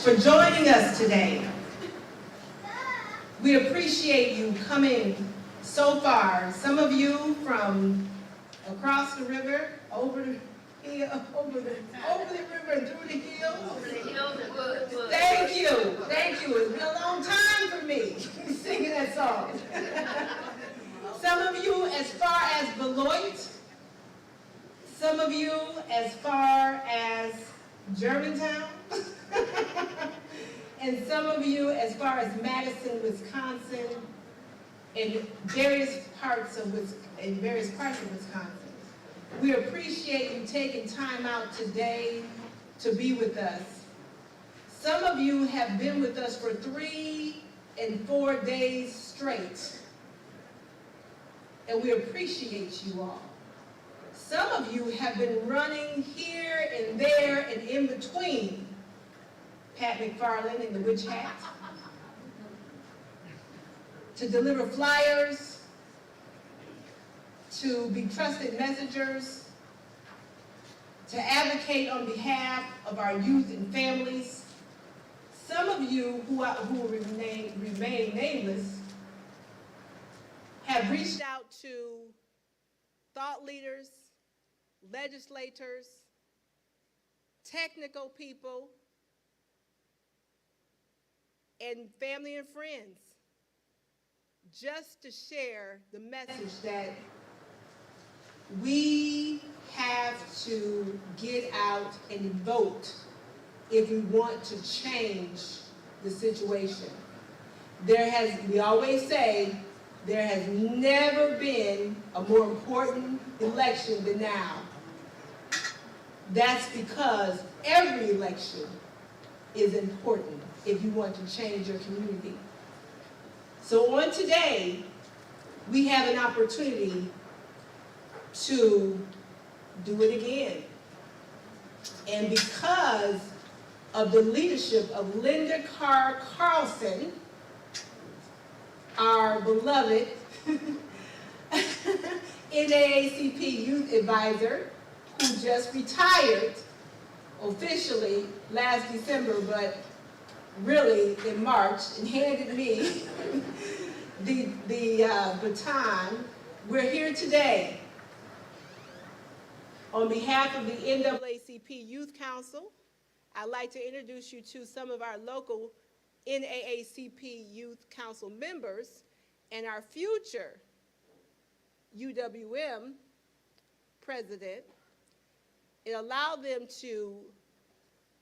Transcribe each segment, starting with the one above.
for joining us today. We appreciate you coming so far. Some of you from across the river, over the hill, over the river and through the hills. Thank you. It's been a long time for me singing that song. Some of you as far as Beloit. Some of you as far as Germantown. And some of you as far as Madison, Wisconsin, and various parts of Wisconsin. We appreciate you taking time out today to be with us. Some of you have been with us for 3 and 4 days straight, and we appreciate you all. Some of you have been running here and there and in between Pat McFarland and the Witch Hat to deliver flyers, to be trusted messengers, to advocate on behalf of our youth and families. Some of you who remain nameless have reached out to thought leaders, legislators, technical people, and family and friends, just to share the message that we have to get out and vote if we want to change the situation. We always say, there has never been a more important election than now. That's because every election is important if you want to change your community. So on today, we have an opportunity to do it again. And because of the leadership of Linda Carr Carlson, our beloved NAACP Youth Advisor, who just retired officially last December, but really in March, and handed me the baton. We're here today on behalf of the NAACP Youth Council. I'd like to introduce you to some of our local NAACP Youth Council members and our future UWM president, and allow them to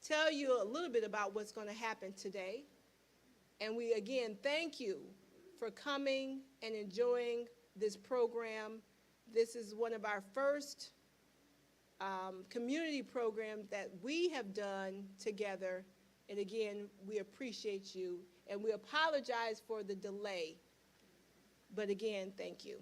tell you a little bit about what's going to happen today. And we again thank you for coming and enjoying this program. This is one of our first community programs that we have done together. And again, we appreciate you, and we apologize for the delay. But again, thank you.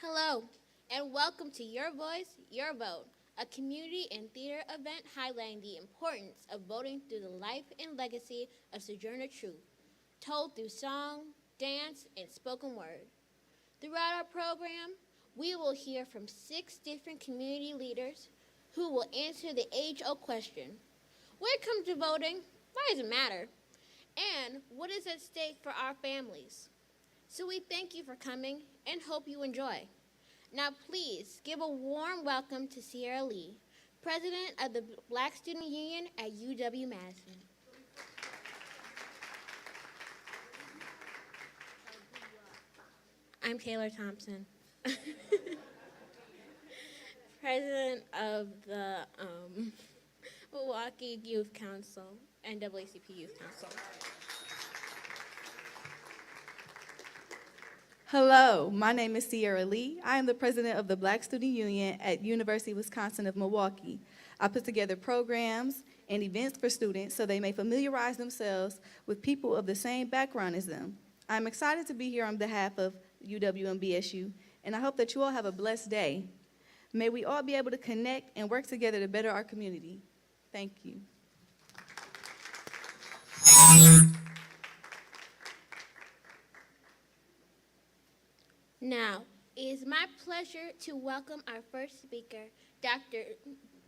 Hello, and welcome to Your Voice, Your Vote, a community and theater event highlighting the importance of voting through the life and legacy of Sojourner Truth, told through song, dance, and spoken word. Throughout our program, we will hear from 6 different community leaders who will answer the age-old question: when it comes to voting, why does it matter? And what is at stake for our families? So we thank you for coming and hope you enjoy. Now please give a warm welcome to Sierra Lee, President of the Black Student Union at UW-Madison. I'm Taylor Thompson, President of the Milwaukee Youth Council, NAACP Youth Council. Hello, my name is Sierra Lee. I am the president of the Black Student Union at University of Wisconsin of Milwaukee. I put together programs and events for students so they may familiarize themselves with people of the same background as them. I'm excited to be here on behalf of UWM-BSU, and I hope that you all have a blessed day. May we all be able to connect and work together to better our community. Thank you. Now, it is my pleasure to welcome our first speaker, Dr.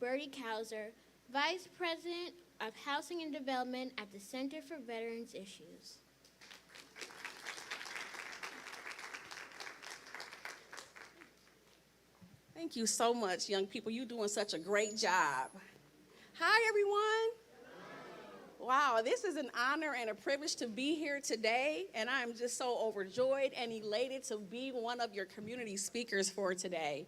Bertie Kauser, Vice President of Housing and Development at the Center for Veterans Issues. Thank you so much, young people. You're doing such a great job. Hi, everyone. Wow, this is an honor and a privilege to be here today, and I'm just so overjoyed and elated to be one of your community speakers for today.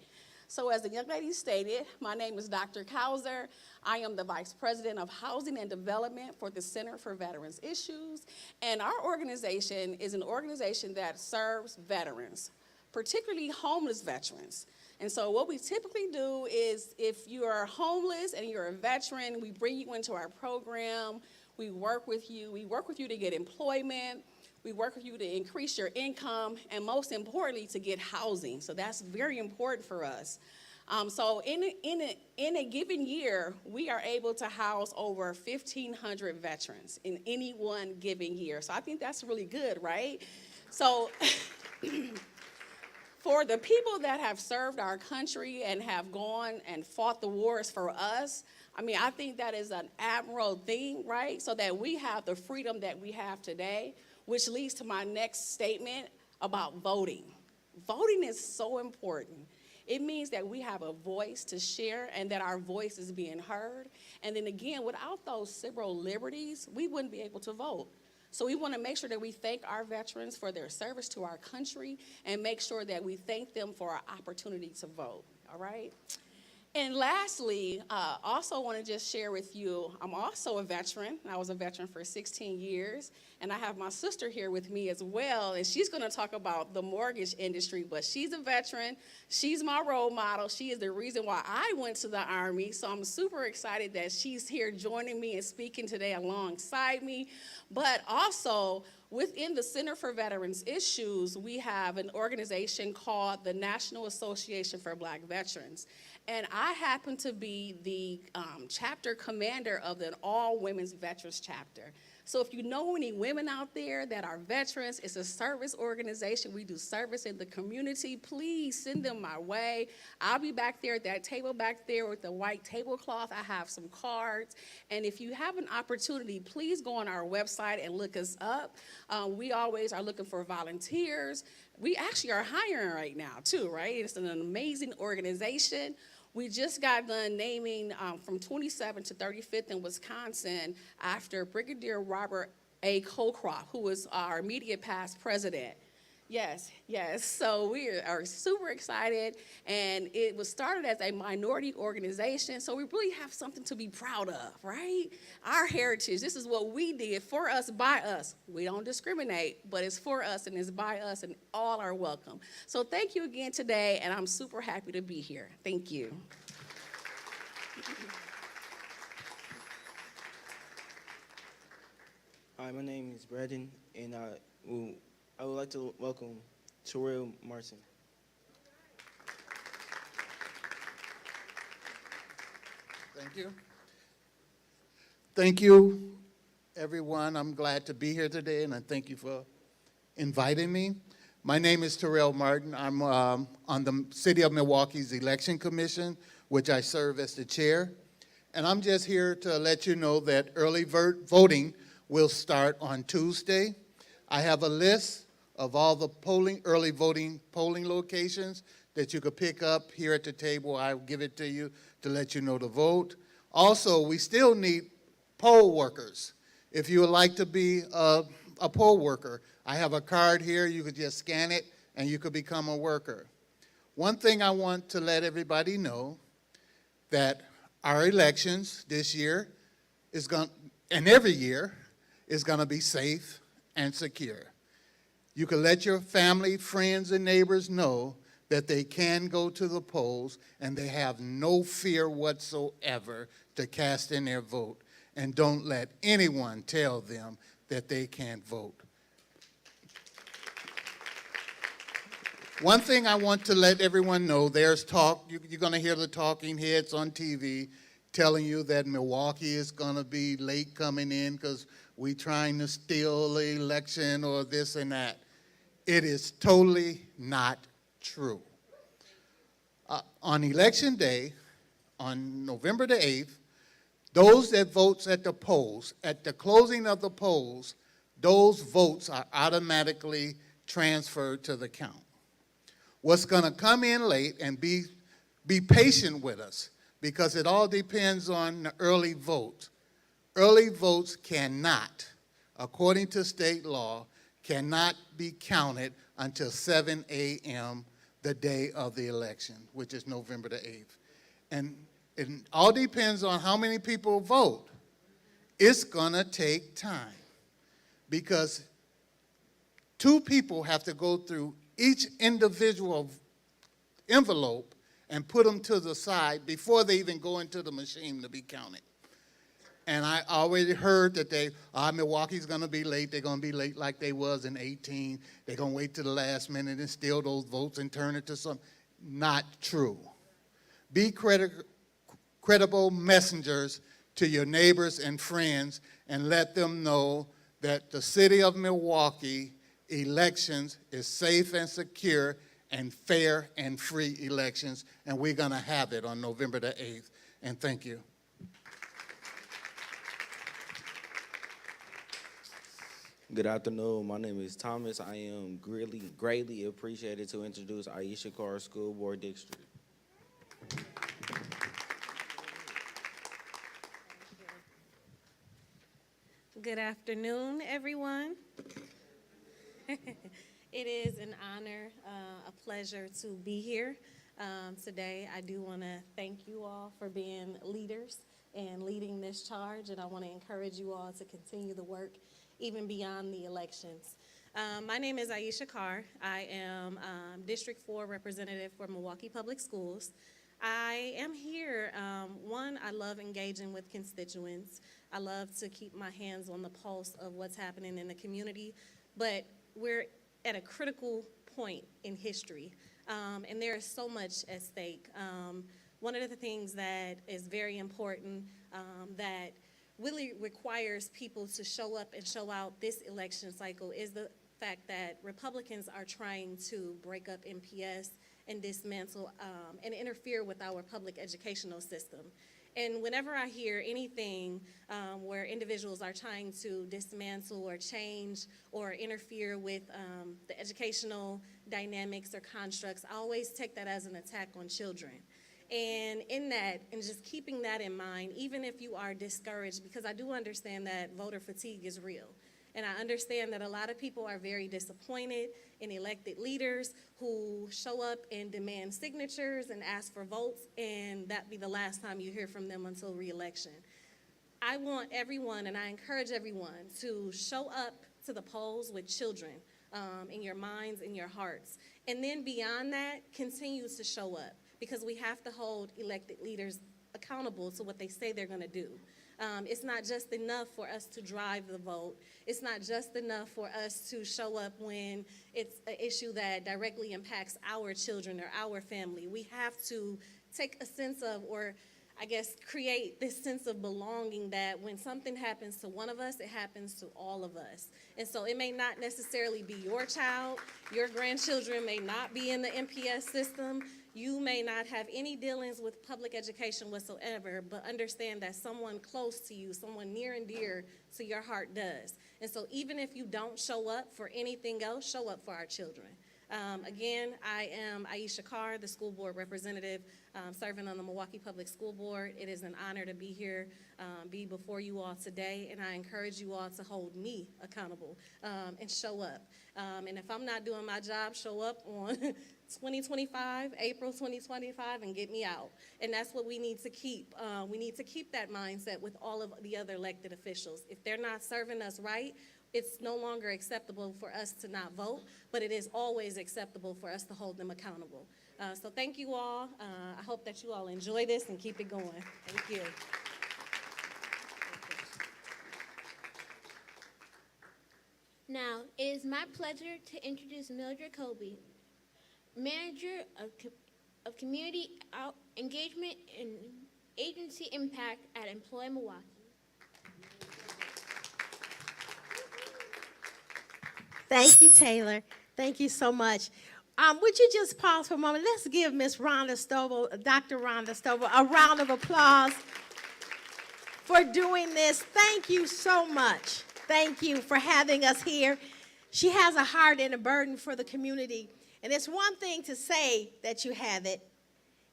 So as the young lady stated, my name is Dr. Kauser. I am the Vice President of Housing and Development for the Center for Veterans Issues, and our organization is an organization that serves veterans, particularly homeless veterans. And so what we typically do is if you are homeless and you're a veteran, we bring you into our program. We work with you. We work with you to get employment. We work with you to increase your income, and most importantly, to get housing. So that's very important for us. So in a given year, we are able to house over 1,500 veterans in any one given year. So I think that's really good, right? So for the people that have served our country and have gone and fought the wars for us, I mean, I think that is an admirable thing, right? So that we have the freedom that we have today, which leads to my next statement about voting. Voting is so important. It means that we have a voice to share and that our voice is being heard. And then again, without those civil liberties, we wouldn't be able to vote. So we want to make sure that we thank our veterans for their service to our country and make sure that we thank them for our opportunity to vote, all right? And lastly, also want to just share with you, I'm also a veteran. I was a veteran for 16 years, and I have my sister here with me as well, and she's going to talk about the mortgage industry, but she's a veteran. She's my role model. She is the reason why I went to the Army, so I'm super excited that she's here joining me and speaking today alongside me. But also, within the Center for Veterans Issues, we have an organization called the National Association for Black Veterans. And I happen to be the chapter commander of the all-women's veterans chapter. So if you know any women out there that are veterans, it's a service organization. We do service in the community. Please send them my way. I'll be back there at that table back there with the white tablecloth. I have some cards. And if you have an opportunity, please go on our website and look us up. We always are looking for volunteers. We actually are hiring right now too, right? It's an amazing organization. We just got done naming from 27th to 35th in Wisconsin after Brigadier Robert A. Colcroft, who was our immediate past president. Yes. So we are super excited, and it was started as a minority organization, so we really have something to be proud of, right? Our heritage, this is what we did for us, by us. We don't discriminate, but it's for us and it's by us, and all are welcome. So thank you again today, and I'm super happy to be here. Thank you. Hi, my name is Braden, and I would like to welcome Terrell Martin. Thank you. Thank you, everyone. I'm glad to be here today, and I thank you for inviting me. My name is Terrell Martin. I'm on the City of Milwaukee's Election Commission, which I serve as the chair. And I'm just here to let you know that early voting will start on Tuesday. I have a list of all the early voting polling locations that you could pick up here at the table. I'll give it to you to let you know to vote. Also, we still need poll workers. If you would like to be a poll worker, I have a card here. You could just scan it and you could become a worker. One thing I want to let everybody know, that our elections this year and every year is going to be safe and secure. You can let your family, friends, and neighbors know that they can go to the polls and they have no fear whatsoever to cast in their vote. And don't let anyone tell them that they can't vote. One thing I want to let everyone know, there's talk, you're going to hear the talking heads on TV telling you that Milwaukee is going to be late coming in because we're trying to steal the election or this and that. It is totally not true. On Election Day, on November the 8th, those that votes at the polls, at the closing of the polls, those votes are automatically transferred to the count. What's going to come in late, and be patient with us, because it all depends on the early vote. Early votes cannot, according to state law, cannot be counted until 7 a.m. the day of the election, which is November the 8th. And it all depends on how many people vote. It's going to take time, because 2 people have to go through each individual envelope and put them to the side before they even go into the machine to be counted. And I already heard that Milwaukee's going to be late. They're going to be late like they was in 18. They're going to wait to the last minute and steal those votes and turn it to something. Not true. Be credible messengers to your neighbors and friends, and let them know that the city of Milwaukee elections is safe and secure and fair and free elections, and we're going to have it on November the 8th. And thank you. Good afternoon. My name is Thomas. I am greatly appreciated to introduce Aisha Carr, School Board District. Good afternoon, everyone. It is an honor, a pleasure to be here today. I do want to thank you all for being leaders and leading this charge, and I want to encourage you all to continue the work even beyond the elections. My name is Aisha Carr. I am District 4 representative for Milwaukee Public Schools. I am here, one, I love engaging with constituents. I love to keep my hands on the pulse of what's happening in the community, but we're at a critical point in history, and there is so much at stake. One of the things that is very important that really requires people to show up and show out this election cycle is the fact that Republicans are trying to break up MPS and dismantle and interfere with our public educational system. And whenever I hear anything where individuals are trying to dismantle or change or interfere with the educational dynamics or constructs, I always take that as an attack on children. And in that, and just keeping that in mind, even if you are discouraged, because I do understand that voter fatigue is real. And I understand that a lot of people are very disappointed in elected leaders who show up and demand signatures and ask for votes, and that be the last time you hear from them until re-election. I want everyone, and I encourage everyone, to show up to the polls with children in your minds, in your hearts. And then beyond that, continue to show up, because we have to hold elected leaders accountable to what they say they're going to do. It's not just enough for us to drive the vote. It's not just enough for us to show up when it's an issue that directly impacts our children or our family. We have to take a sense of, or I guess create this sense of belonging that when something happens to one of us, it happens to all of us. And so it may not necessarily be your child. Your grandchildren may not be in the MPS system. You may not have any dealings with public education whatsoever, but understand that someone close to you, someone near and dear to your heart does. And so even if you don't show up for anything else, show up for our children. Again, I am Aisha Carr, the school board representative, serving on the Milwaukee Public School Board. It is an honor to be here, be before you all today, and I encourage you all to hold me accountable and show up. And if I'm not doing my job, show up on 2025, April 2025, and get me out. And that's what we need to keep. We need to keep that mindset with all of the other elected officials. If they're not serving us right, it's no longer acceptable for us to not vote, but it is always acceptable for us to hold them accountable. So thank you all. I hope that you all enjoy this and keep it going. Thank you. Now, it is my pleasure to introduce Mildred Colby, Manager of Community Engagement and Agency Impact at Employ Milwaukee. Thank you, Taylor. Thank you so much. Would you just pause for a moment? Let's give Miss Rhonda Stovall, Dr. Rhonda Stovall, a round of applause for doing this. Thank you so much. Thank you for having us here. She has a heart and a burden for the community. And it's one thing to say that you have it.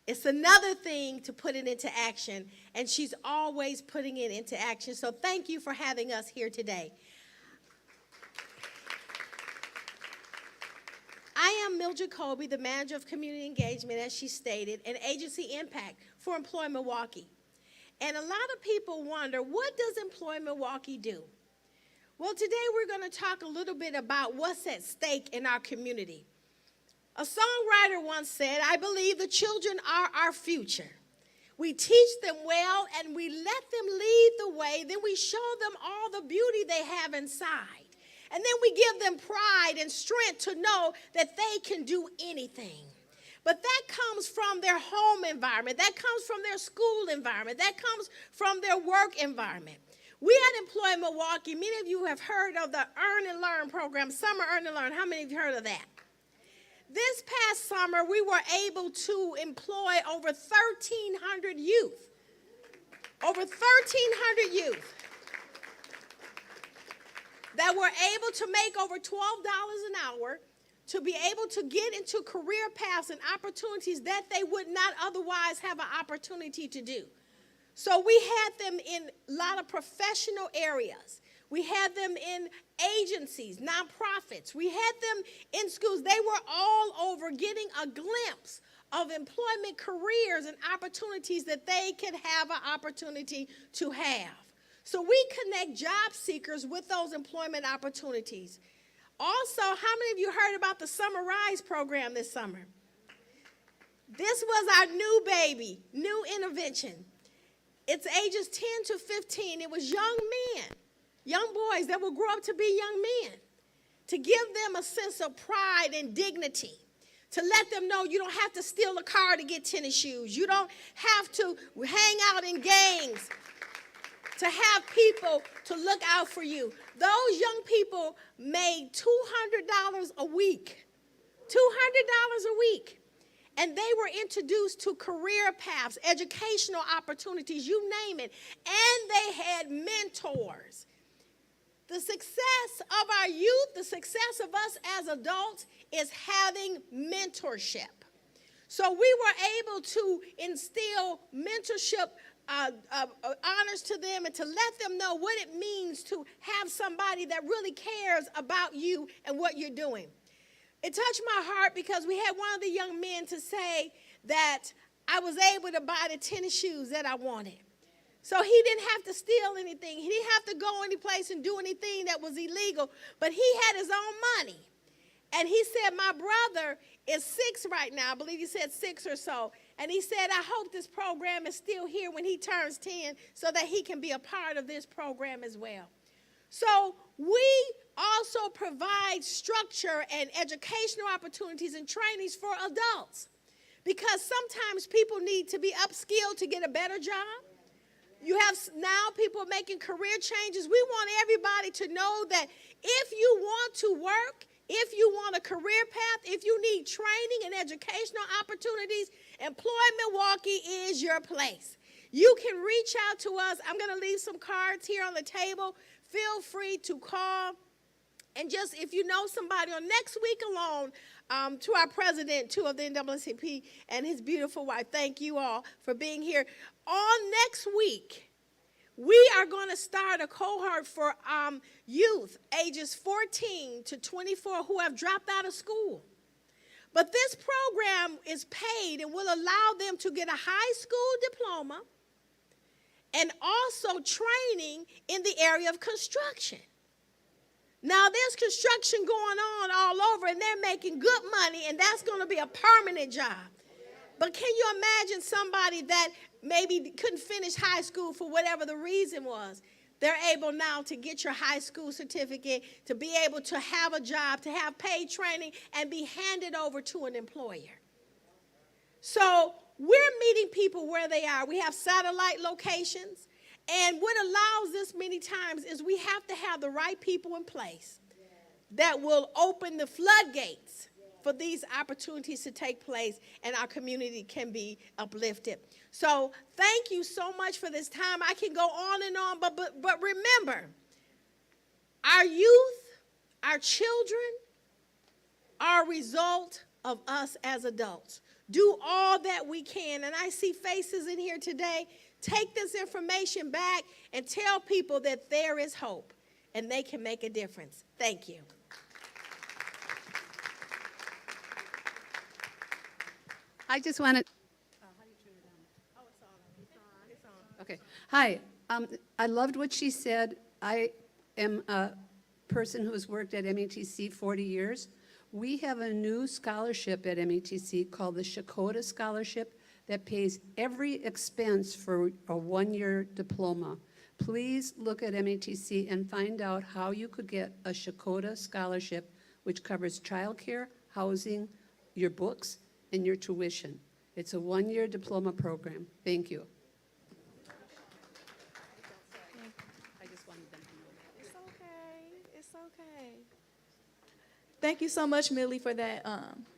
It's another thing to put it into action. And she's always putting it into action. So thank you for having us here today. I am Mildred Colby, the Manager of Community Engagement, as she stated, and Agency Impact for Employ Milwaukee. And a lot of people wonder, what does Employ Milwaukee do? Well, today we're going to talk a little bit about what's at stake in our community. A songwriter once said, I believe the children are our future. We teach them well and we let them lead the way, then we show them all the beauty they have inside. And then we give them pride and strength to know that they can do anything. But that comes from their home environment. That comes from their school environment. That comes from their work environment. We at Employ Milwaukee, many of you have heard of the Earn and Learn program, Summer Earn and Learn. How many of you heard of that? This past summer, we were able to employ over 1,300 youth. Over 1,300 youth that were able to make over $12 an hour to be able to get into career paths and opportunities that they would not otherwise have an opportunity to do. So we had them in a lot of professional areas. We had them in agencies, nonprofits. We had them in schools. They were all over getting a glimpse of employment careers and opportunities that they could have an opportunity to have. So we connect job seekers with those employment opportunities. Also, how many of you heard about the Summer Rise program this summer? This was our new baby, new intervention. It's ages 10 to 15. It was young men, young boys that will grow up to be young men, to give them a sense of pride and dignity, to let them know you don't have to steal a car to get tennis shoes. You don't have to hang out in gangs to have people to look out for you. Those young people made $200 a week. $200 a week. And they were introduced to career paths, educational opportunities, you name it. And they had mentors. The success of our youth, the success of us as adults is having mentorship. So we were able to instill mentorship honors to them and to let them know what it means to have somebody that really cares about you and what you're doing. It touched my heart because we had one of the young men to say that I was able to buy the tennis shoes that I wanted. So he didn't have to steal anything. He didn't have to go any place and do anything that was illegal, but he had his own money. And he said, my brother is 6 right now. I believe he said 6 or so. And he said, I hope this program is still here when he turns 10 so that he can be a part of this program as well. So we also provide structure and educational opportunities and trainings for adults because sometimes people need to be upskilled to get a better job. You have now people making career changes. We want everybody to know that if you want to work, if you want a career path, if you need training and educational opportunities, Employ Milwaukee is your place. You can reach out to us. I'm going to leave some cards here on the table. Feel free to call. And just if you know somebody on next week alone, to our president, too, of the NAACP and his beautiful wife, thank you all for being here. On next week, we are going to start a cohort for youth ages 14 to 24 who have dropped out of school. But this program is paid and will allow them to get a high school diploma and also training in the area of construction. Now, there's construction going on all over, and they're making good money, and that's going to be a permanent job. But can you imagine somebody that maybe couldn't finish high school for whatever the reason was? They're able now to get your high school certificate, to be able to have a job, to have paid training, and be handed over to an employer. So we're meeting people where they are. We have satellite locations. And what allows this many times is we have to have the right people in place that will open the floodgates for these opportunities to take place and our community can be uplifted. So thank you so much for this time. I can go on and on, but remember, our youth, our children are a result of us as adults. Do all that we can. And I see faces in here today. Take this information back and tell people that there is hope and they can make a difference. Thank you. I just wanted. Okay. Hi. I loved what she said. I am a person who has worked at METC 40 years. We have a new scholarship at METC called the Shakota Scholarship that pays every expense for a one-year diploma. Please look at METC and find out how you could get a Shakota Scholarship, which covers childcare, housing, your books, and your tuition. It's a one-year diploma program. Thank you. I just wanted them to know that. It's okay. It's okay. Thank you so much, Millie, for that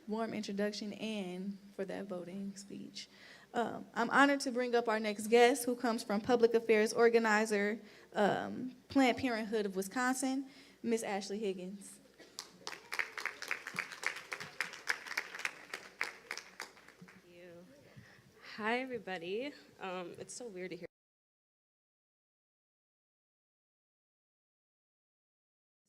warm introduction and for that voting speech. I'm honored to bring up our next guest, who comes from Public Affairs Organizer, Planned Parenthood of Wisconsin, Ms. Ashley Higgins. Hi, everybody. It's so weird to hear.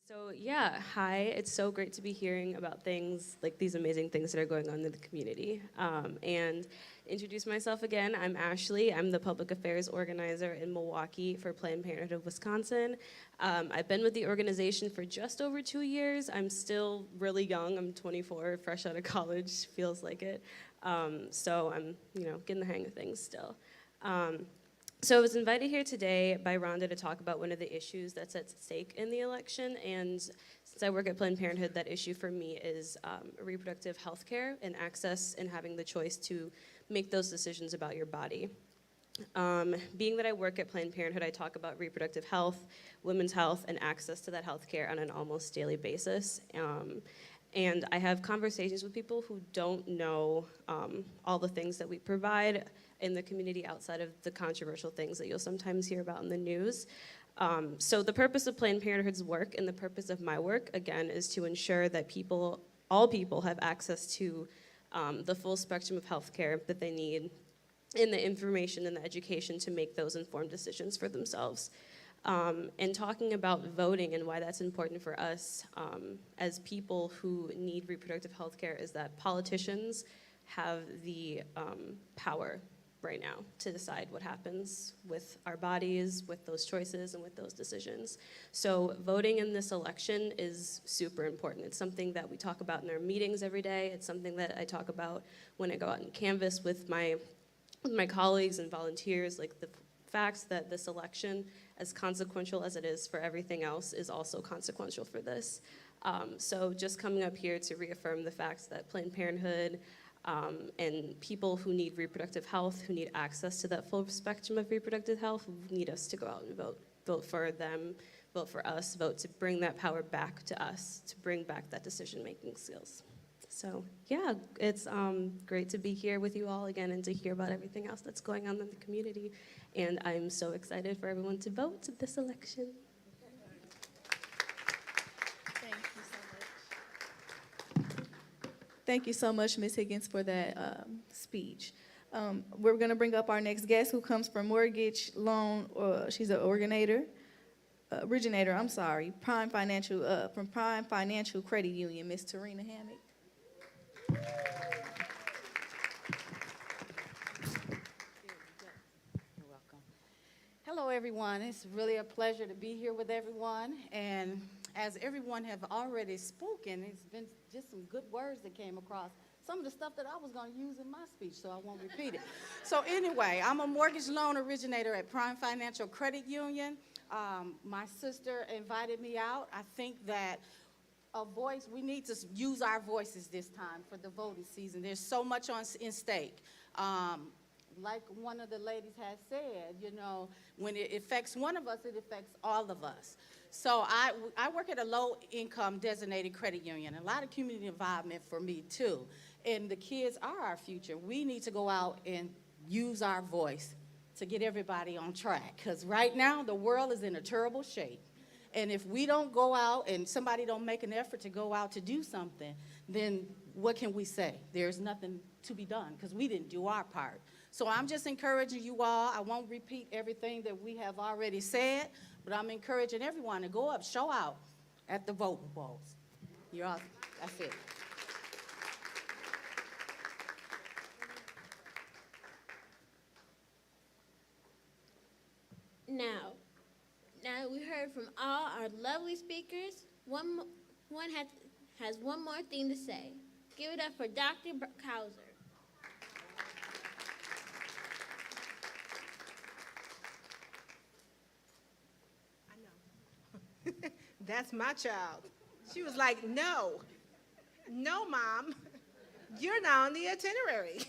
So yeah, hi. It's so great to be hearing about things like these amazing things that are going on in the community. And introduce myself again. I'm Ashley. I'm the public affairs organizer in Milwaukee for Planned Parenthood of Wisconsin. I've been with the organization for just over 2 years. I'm still really young. I'm 24, fresh out of college. Feels like it. So I'm, getting the hang of things still. So I was invited here today by Rhonda to talk about one of the issues that's at stake in the election. And since I work at Planned Parenthood, that issue for me is reproductive health care and access and having the choice to make those decisions about your body. Being that I work at Planned Parenthood, I talk about reproductive health, women's health, and access to that health care on an almost daily basis. And I have conversations with people who don't know all the things that we provide in the community outside of the controversial things that you'll sometimes hear about in the news. So the purpose of Planned Parenthood's work and the purpose of my work, again, is to ensure that all people have access to the full spectrum of healthcare that they need and the information and the education to make those informed decisions for themselves. And talking about voting and why that's important for us as people who need reproductive health care is that politicians have the power right now to decide what happens with our bodies, with those choices, and with those decisions. So voting in this election is super important. It's something that we talk about in our meetings every day. It's something that I talk about when I go out and canvass with my colleagues and volunteers, like the facts that this election, as consequential as it is for everything else, is also consequential for this. So just coming up here to reaffirm the facts that Planned Parenthood and people who need reproductive health, who need access to that full spectrum of reproductive health, need us to go out and vote. Vote for them, vote for us, vote to bring that power back to us, to bring back that decision-making skills. So yeah, it's great to be here with you all again and to hear about everything else that's going on in the community. And I'm so excited for everyone to vote this election. Thank you so much, Ms. Higgins, for that speech. We're going to bring up our next guest, who comes from Mortgage Loan. She's an originator, Prime Financial, from Prime Financial Credit Union, Ms. Tarina Hammock. You're welcome. Hello, everyone. It's really a pleasure to be here with everyone. And as everyone have already spoken, it's been just some good words that came across. Some of the stuff that I was going to use in my speech, so I won't repeat it. So anyway, I'm a mortgage loan originator at Prime Financial Credit Union. My sister invited me out. I think that we need to use our voices this time for the voting season. There's so much in stake. Like one of the ladies has said, when it affects one of us, it affects all of us. So I work at a low-income designated credit union, a lot of community involvement for me too. And the kids are our future. We need to go out and use our voice to get everybody on track. Because right now, the world is in a terrible shape. And if we don't go out and somebody don't make an effort to go out to do something, then what can we say? There's nothing to be done because we didn't do our part. So I'm just encouraging you all. I won't repeat everything that we have already said, but I'm encouraging everyone to go up, show out at the voting polls. You're all, that's it. Now that we heard from all our lovely speakers, one has one more thing to say. Give it up for Dr. Cowser. That's my child. She was like, no, Mom, you're not on the itinerary.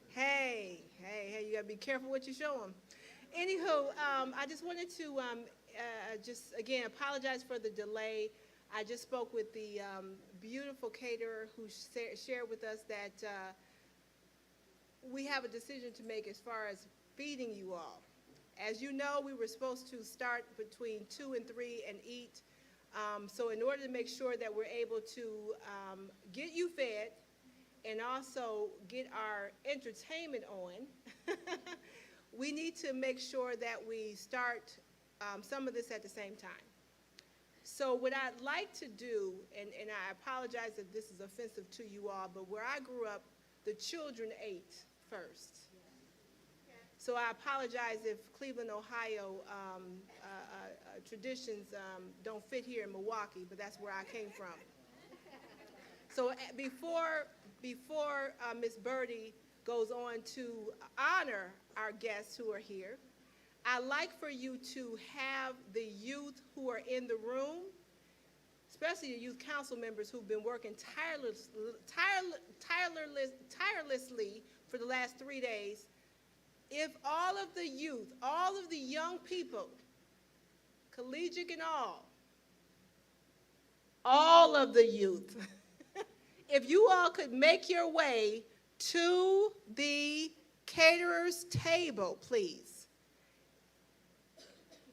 Hey, you gotta be careful what you show them. Anywho, I just wanted to just, again, apologize for the delay. I just spoke with the beautiful caterer who shared with us that we have a decision to make as far as feeding you all. As you know, we were supposed to start between 2 and 3 and eat. So in order to make sure that we're able to get you fed and also get our entertainment on, we need to make sure that we start some of this at the same time. So what I'd like to do, and I apologize if this is offensive to you all, but where I grew up, the children ate first. So I apologize if Cleveland, Ohio traditions don't fit here in Milwaukee, but that's where I came from. So before Ms. Birdie goes on to honor our guests who are here, I'd like for you to have the youth who are in the room, especially the youth council members who've been working tirelessly for the last 3 days. If all of the youth, all of the young people, collegiate and all of the youth, if you all could make your way to the caterer's table, please,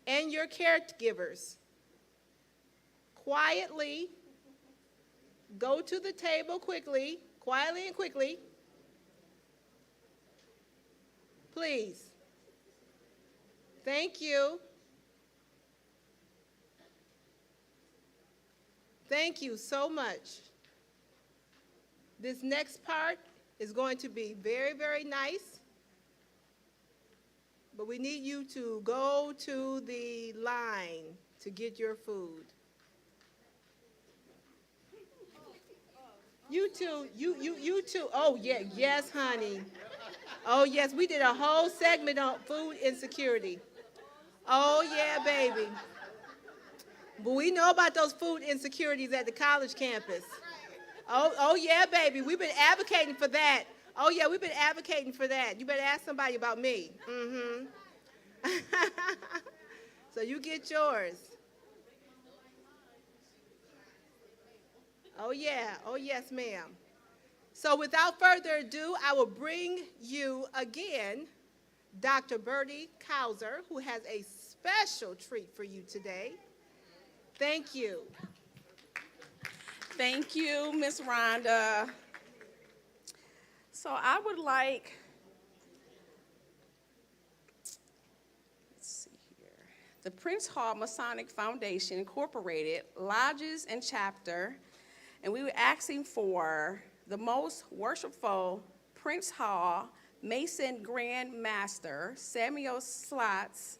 and your caregivers, quietly, go to the table quickly, quietly and quickly, please. Thank you. Thank you so much. This next part is going to be very, very nice, but we need you to go to the line to get your food. You too, you too. Oh, yeah, yes, honey. Oh, yes, we did a whole segment on food insecurity. Oh, yeah, baby. But we know about those food insecurities at the college campus. Oh, yeah, baby, we've been advocating for that. Oh, yeah, we've been advocating for that. You better ask somebody about me. So you get yours. Oh, yeah. Oh, yes, ma'am. So without further ado, I will bring you again Dr. Birdie Cowser, who has a special treat for you today. Thank you. Thank you, Ms. Rhonda. So I would like, let's see here, the Prince Hall Masonic Foundation Incorporated Lodges and Chapter, and we were asking for the most worshipful Prince Hall Mason Grand Master, Samuel Slotts,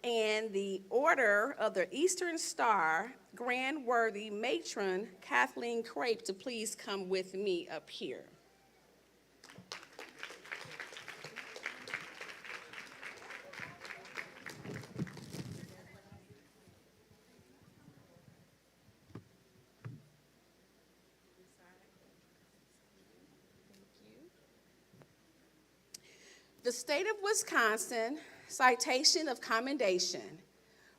and the Order of the Eastern Star Grand Worthy Matron, Kathleen Crape, to please come with me up here. The state of Wisconsin Citation of commendation.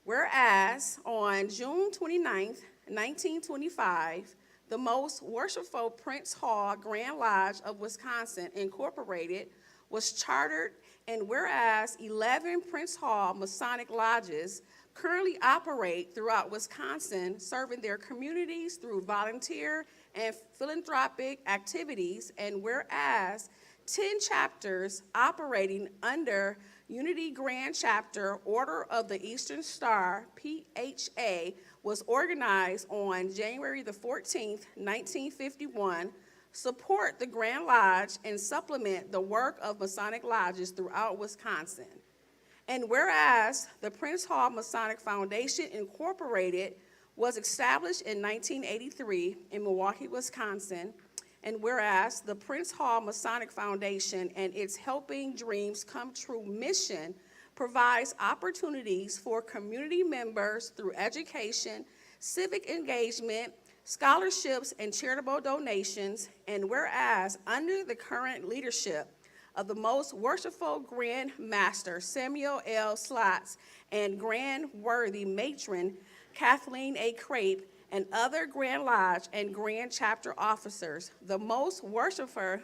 Whereas on June 29th, 1925, the Most Worshipful Prince Hall Grand Lodge of Wisconsin Incorporated was chartered, and whereas 11 Prince Hall Masonic Lodges currently operate throughout Wisconsin, serving their communities through volunteer and philanthropic activities, and whereas 10 chapters operating under Unity Grand Chapter Order of the Eastern Star, PHA, was organized on January the 14th, 1951, support the Grand Lodge and supplement the work of Masonic lodges throughout Wisconsin. And whereas the Prince Hall Masonic Foundation Incorporated was established in 1983 in Milwaukee, Wisconsin, and whereas the Prince Hall Masonic Foundation and its Helping Dreams Come True mission provides opportunities for community members through education, civic engagement, scholarships, and charitable donations, and whereas under the current leadership of the Most Worshipful Grand Master Samuel L. Slotts and Grand Worthy Matron Kathleen A. Crape, and other Grand Lodge and Grand Chapter officers, the Most Worshipful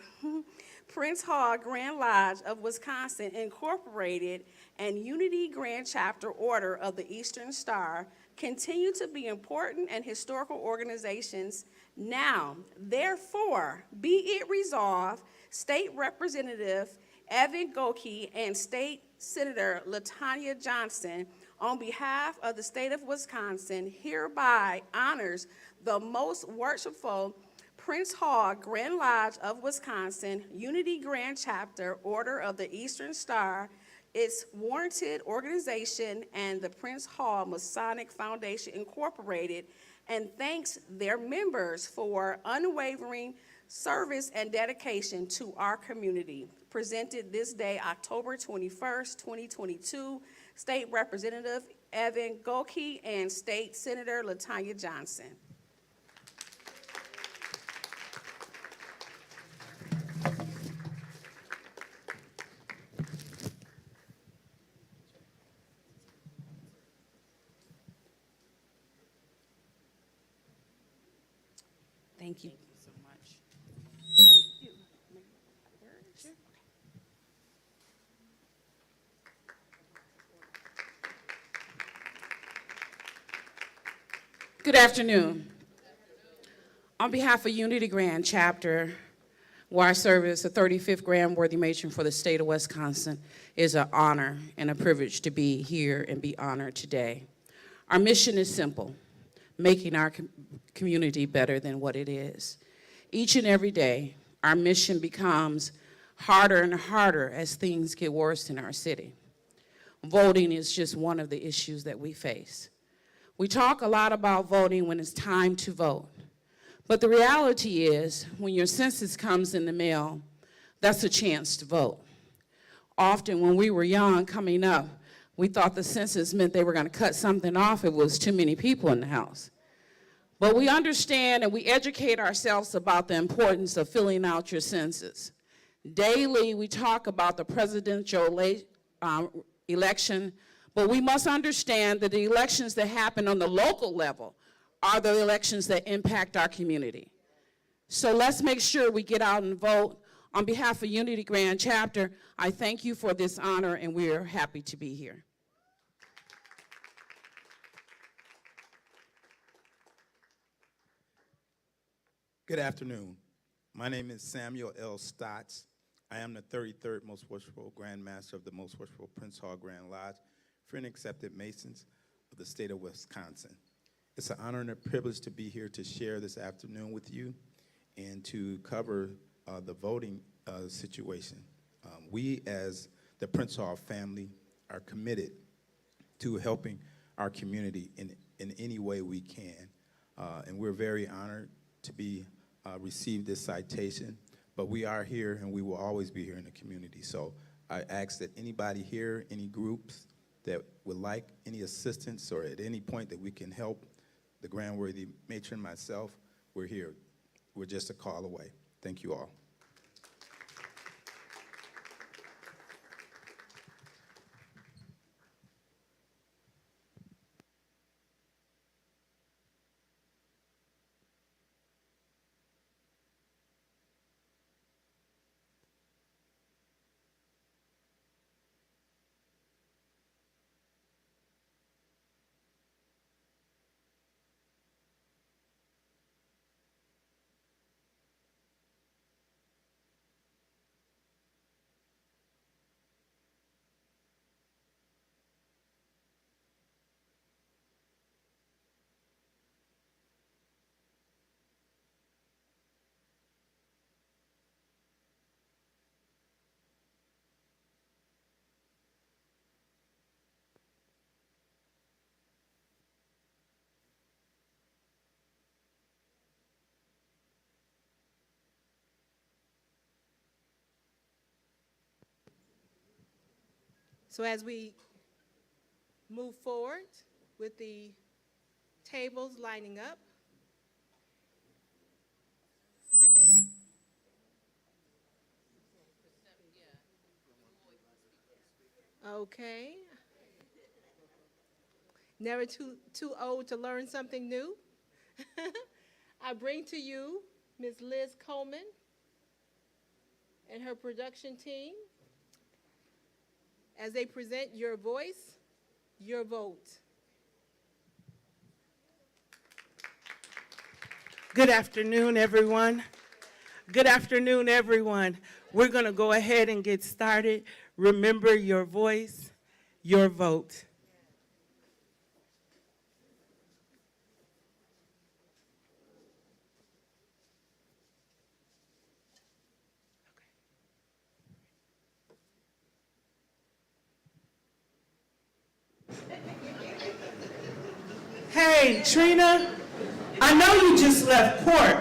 Prince Hall Grand Lodge of Wisconsin Incorporated and Unity Grand Chapter Order of the Eastern Star continue to be important and historical organizations now. Therefore, be it resolved, State Representative Evan Gohlke and State Senator LaTanya Johnson, on behalf of the state of Wisconsin, hereby honors the Most Worshipful Prince Hall Grand Lodge of Wisconsin, Unity Grand Chapter, Order of the Eastern Star, its warranted organization, and the Prince Hall Masonic Foundation Incorporated, and thanks their members for unwavering service and dedication to our community. Presented this day, October 21st, 2022, State Representative Evan Gohlke and State Senator LaTanya Johnson. Thank you so much. Good afternoon. On behalf of Unity Grand Chapter, where I serve as the 35th Grand Worthy Matron for the state of Wisconsin, it is an honor and a privilege to be here and be honored today. Our mission is simple: making our community better than what it is. Each and every day, our mission becomes harder and harder as things get worse in our city. Voting is just one of the issues that we face. We talk a lot about voting when it's time to vote, but the reality is when your census comes in the mail, that's a chance to vote. Often when we were young coming up, we thought the census meant they were going to cut something off if it was too many people in the house. But we understand and we educate ourselves about the importance of filling out your census. Daily, we talk about the presidential election, but we must understand that the elections that happen on the local level are the elections that impact our community. So let's make sure we get out and vote. On behalf of Unity Grand Chapter, I thank you for this honor, and we are happy to be here. Good afternoon. My name is Samuel L. Stotts. I am the 33rd Most Worshipful Grand Master of the Most Worshipful Prince Hall Grand Lodge, Friend Accepted Masons of the state of Wisconsin. It's an honor and a privilege to be here to share this afternoon with you and to cover the voting situation. We, as the Prince Hall family, are committed to helping our community in any way we can. And we're very honored to be receive this citation, but we are here and we will always be here in the community. So I ask that anybody here, any groups that would like any assistance or at any point that we can help the Grand Worthy Matron, myself, we're here. We're just a call away. Thank you all. So as we move forward with the tables lining up, okay. Never too old to learn something new. I bring to you Ms. Liz Coleman and her production team as they present Your Voice, Your Vote. Good afternoon, everyone. Good afternoon, everyone. We're going to go ahead and get started. Remember, your voice, your vote. Hey, Trina, I know you just left court.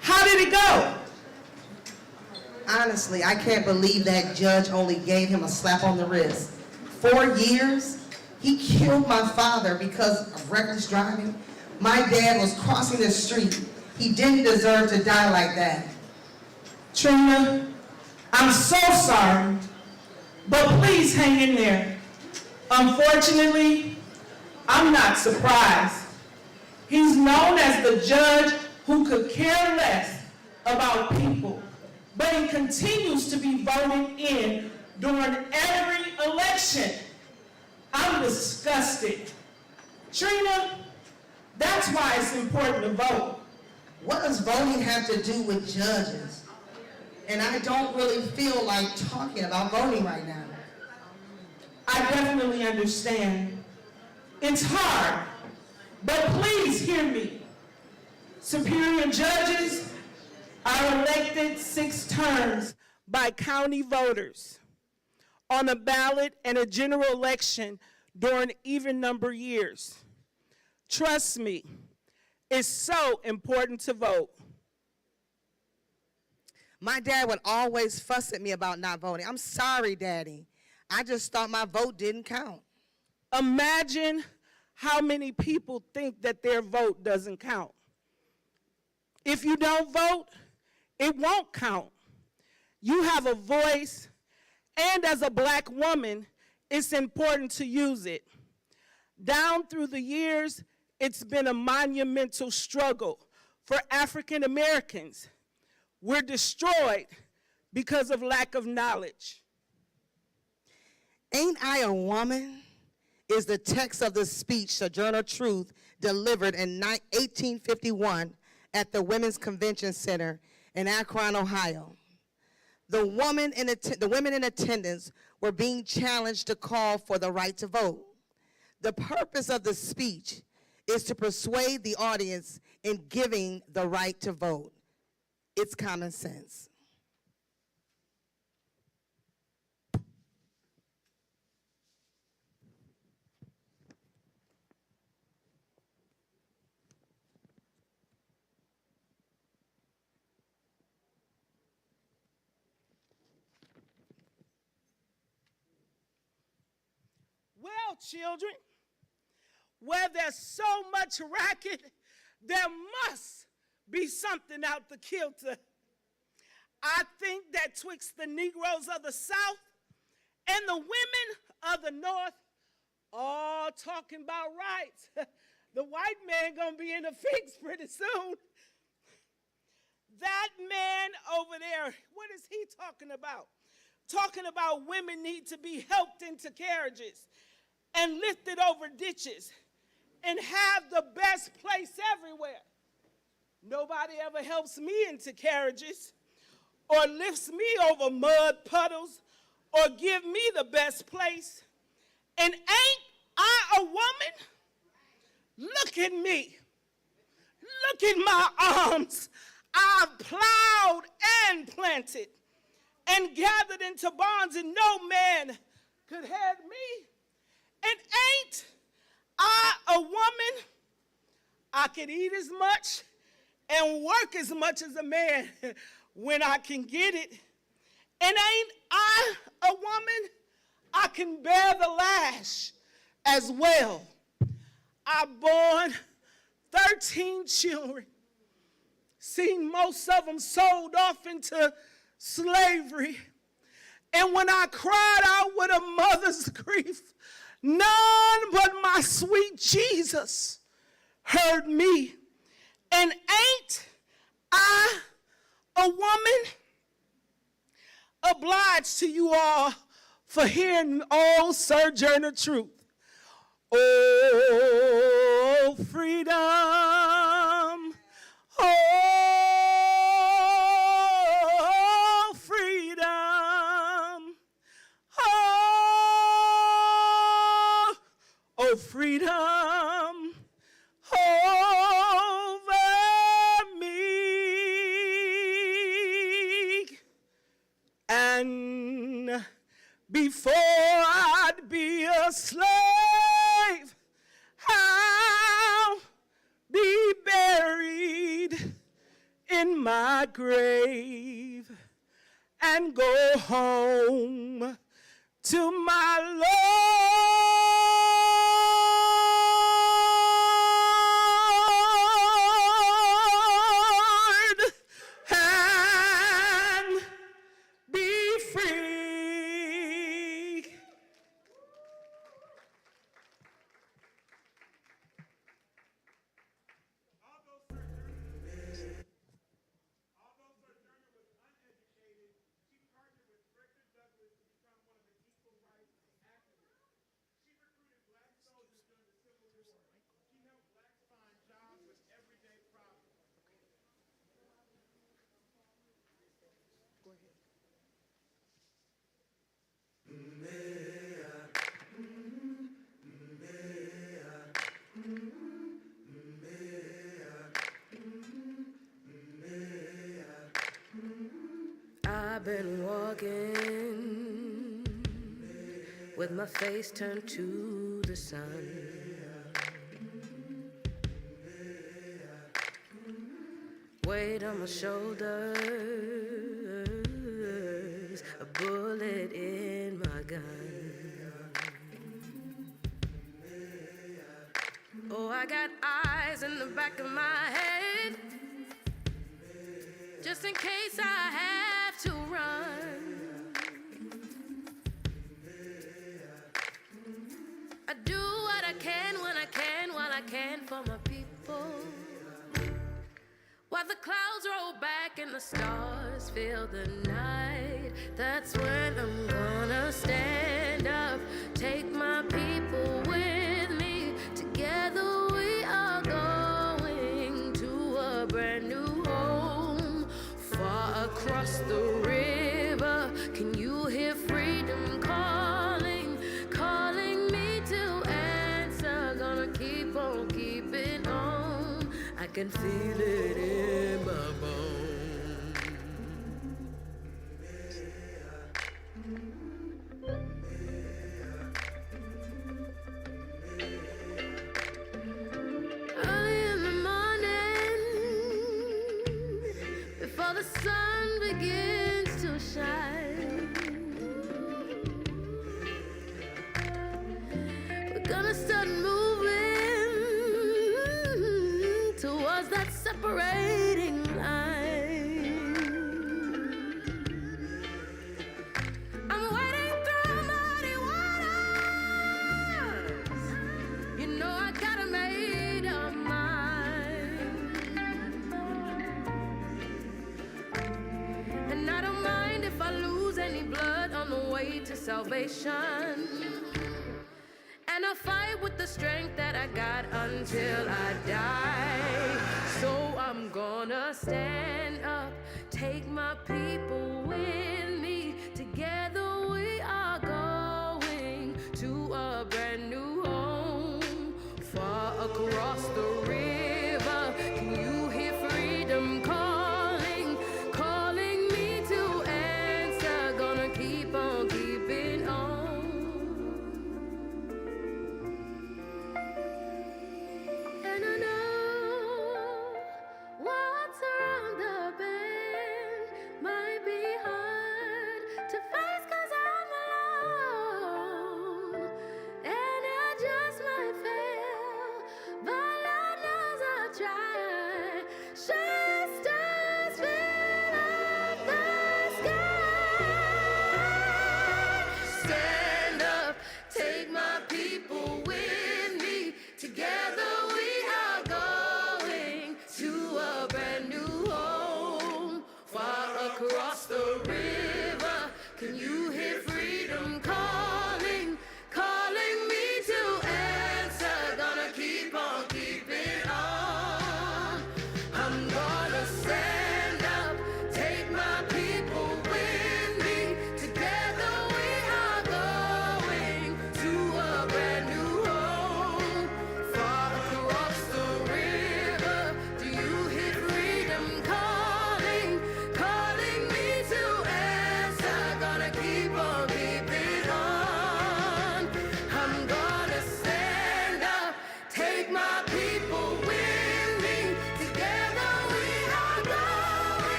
How did it go? Honestly, I can't believe that judge only gave him a slap on the wrist. 4 years? He killed my father because of reckless driving. My dad was crossing the street. He didn't deserve to die like that. Trina, I'm so sorry, but please hang in there. Unfortunately, I'm not surprised. He's known as the judge who could care less about people, but he continues to be voted in during every election. I'm disgusted. Trina, that's why it's important to vote. What does voting have to do with judges? And I don't really feel like talking about voting right now. I definitely understand. It's hard, but please hear me. Superior judges are elected 6 terms by county voters on a ballot and a general election during even number years. Trust me, it's so important to vote. My dad would always fuss at me about not voting. I'm sorry, Daddy. I just thought my vote didn't count. Imagine how many people think that their vote doesn't count. If you don't vote, it won't count. You have a voice, and as a black woman, it's important to use it. Down through the years, it's been a monumental struggle for African Americans. We're destroyed because of lack of knowledge. Ain't I a woman? Is the text of the speech Sojourner Truth delivered in 1851 at the Women's Convention Center in Akron, Ohio. The women in attendance were being challenged to call for the right to vote. The purpose of the speech is to persuade the audience in giving the right to vote. It's common sense. Well, children, where there's so much racket, there must be something out the kilter. I think that twixt the Negroes of the South and the women of the North all talking about rights, the white man gonna be in a fix pretty soon. That man over there, what is he talking about? Talking about women need to be helped into carriages and lifted over ditches and have the best place everywhere. Nobody ever helps me into carriages or lifts me over mud puddles or give me the best place. And ain't I a woman? Look at me. Look at my arms. I've plowed and planted and gathered into barns, and no man could head me. And ain't I a woman? I could eat as much and work as much as a man when I can get it. And ain't I a woman? I can bear the lash as well. I born 13 children, seen most of them sold off into slavery. And when I cried out with a mother's grief, none but my sweet Jesus heard me. And ain't I a woman? Obliged to you all for hearing all Sojourner Truth. Oh, freedom. Oh, freedom. Oh, freedom over me. And before I'd be a slave, I'll be buried in my grave and go home to my Lord and be free. I've been walking with my face turned to the sun. Weight on my shoulders, a bullet in my gun. Oh, I got eyes in the back of my head, just in case I have to run. I do what I can when I can, while I can for my people. While the clouds roll back and the stars fill the night, that's when I'm gonna stand up, take my people with me. Together we are going to a brand new home, far across the river. Can you hear freedom calling, calling me to answer? Gonna keep on keeping on, I can feel it in my bones. Early in the morning, before the sun begins to shine, we're gonna start moving towards that separating line. I'm wading through muddy waters. You know I got a made up mind, and I don't mind if I lose any blood on the way to salvation. And I'll fight with the strength that I got until I die. So I'm gonna stand up, take my people with me. Together we are going to a brand new home, far across the river. Can you hear freedom calling, calling me to answer? Gonna keep on keeping on. And I know what's around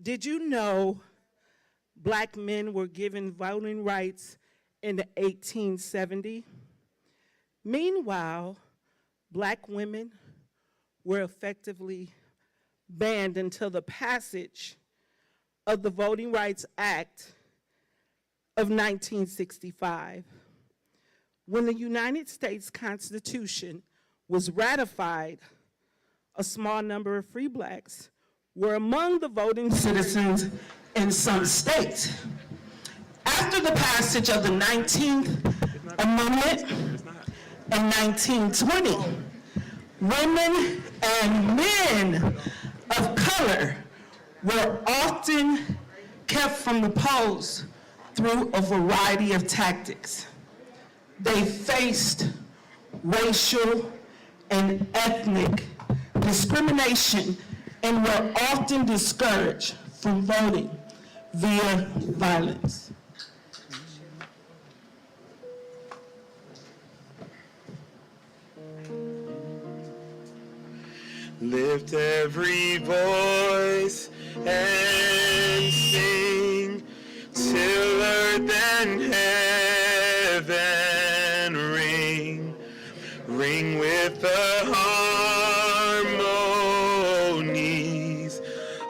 Did you know black men were given voting rights in 1870? Meanwhile, black women were effectively banned until the passage of the Voting Rights Act of 1965. When the United States Constitution was ratified, a small number of free blacks were among the voting citizens in some states. After the passage of the 19th Amendment in 1920, women and men of color were often kept from the polls through a variety of tactics. They faced racial and ethnic discrimination and were often discouraged from voting via violence. Lift every voice and sing till earth and heaven ring, ring with the harmonies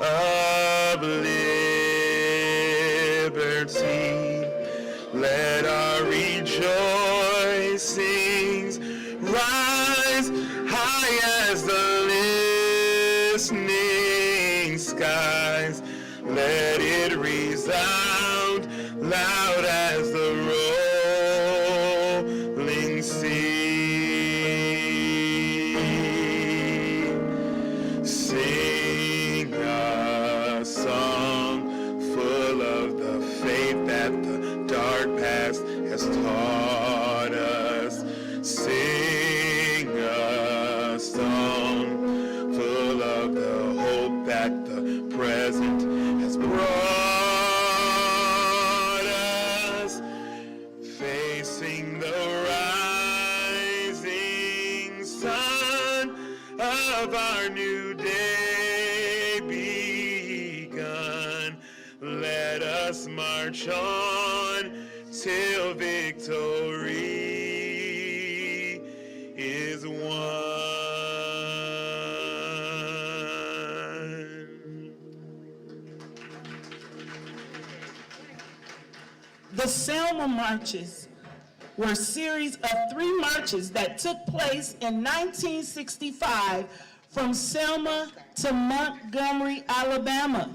of liberty. Let our rejoicings rise high as the listening skies. Let it resound loud as the rolling sea. Sing a song full of the faith that the dark past has taught us. Sing a song full of the hope that the present has brought us. Facing the rising sun of our new day begun. Let us march on till victory is won. The Selma marches were a series of 3 marches that took place in 1965 from Selma to Montgomery, Alabama.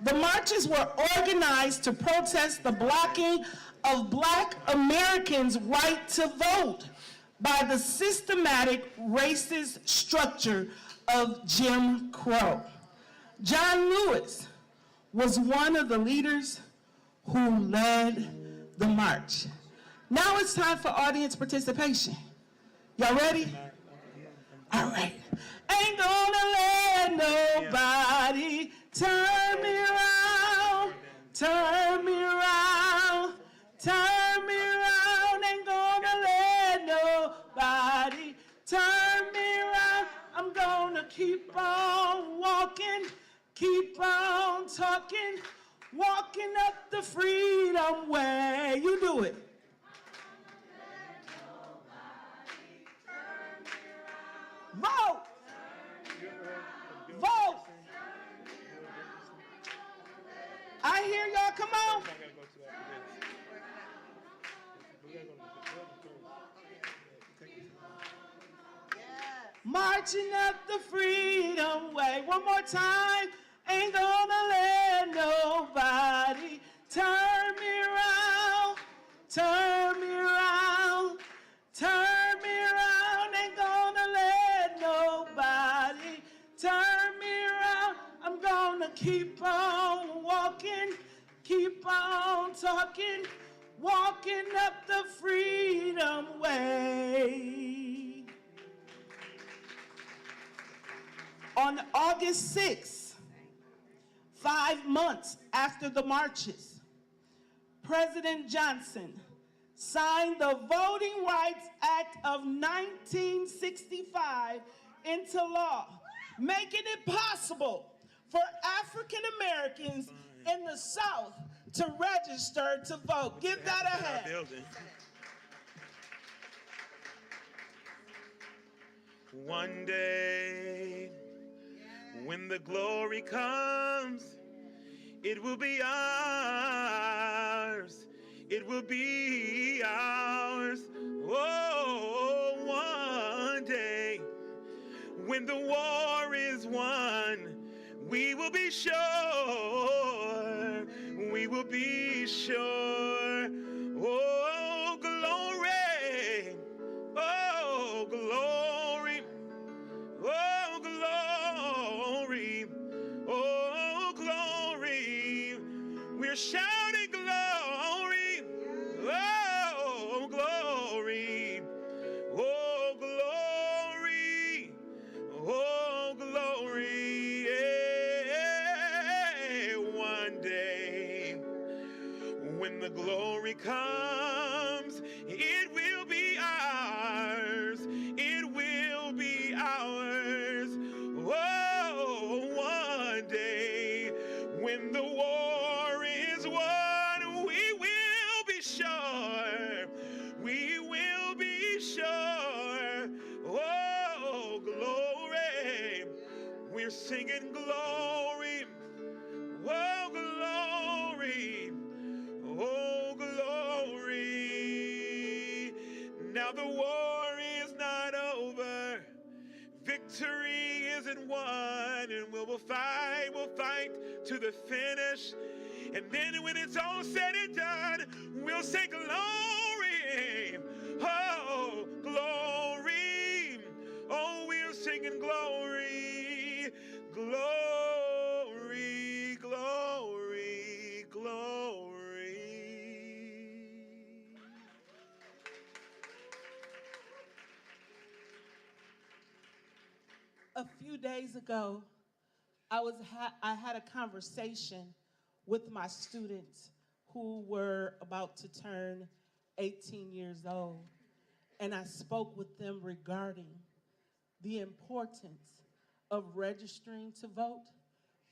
The marches were organized to protest the blocking of Black Americans' right to vote by the systematic racist structure of Jim Crow. John Lewis was one of the leaders who led the march. Now it's time for audience participation. Y'all ready? All right. Ain't gonna let nobody turn me around, turn me around, turn me around. Ain't gonna let nobody turn me around. I'm gonna keep on walking, keep on talking, walking up the freedom way. You do it. Vote! Vote! I hear y'all, come on. Marching up the freedom way. One more time. Ain't gonna let nobody turn me around, turn me around, turn me around. Ain't gonna let nobody turn me around. I'm gonna keep on walking, keep on talking, walking up the freedom way. On August 6th, 5 months after the marches, President Johnson signed the Voting Rights Act of 1965 into law, making it possible for African Americans in the South to register to vote. Give that a hand. One day, when the glory comes, it will be ours. It will be ours. Oh, one day, when the war is won, we will be sure. We will be sure. Oh, glory. Oh, glory. Oh, glory. Oh, glory. We're shouting glory. Oh, glory. Oh, glory. Oh, glory. Yeah. One day, when the glory comes, it will be ours. It will be ours. Oh, one day, when the war is won, we will be sure. We will be sure. Oh, glory. We're singing glory. Oh, glory. Oh, glory. Now the war is not over. Victory isn't won, and we'll fight to the finish. And then when it's all said and done, we'll say glory. Oh, glory. Oh, we're singing glory. Glory, glory, glory. A few days ago, I had a conversation with my students who were about to turn 18 years old, and I spoke with them regarding the importance of registering to vote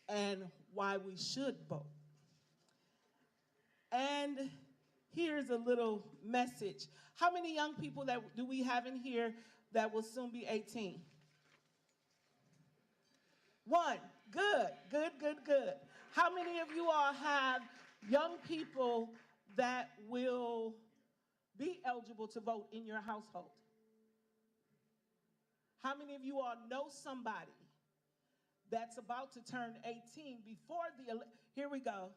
and why we should vote. And here's a little message. How many young people do we have in here that will soon be 18? One. Good, good, good, good. How many of you all have young people that will be eligible to vote in your household? How many of you all know somebody that's about to turn 18 before here we go.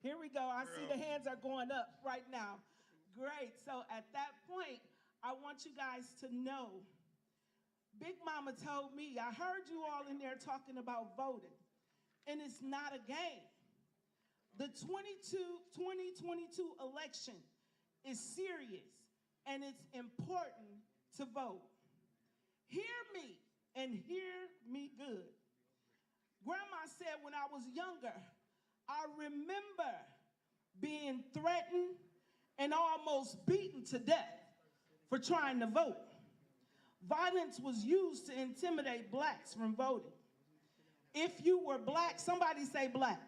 Here we go. I see the hands are going up right now. Great. So at that point, I want you guys to know, Big Mama told me, I heard you all in there talking about voting, and it's not a game. The 2022 election is serious, and it's important to vote. Hear me, and hear me good. Grandma said when I was younger, I remember being threatened and almost beaten to death for trying to vote. Violence was used to intimidate blacks from voting. If you were black, somebody say black.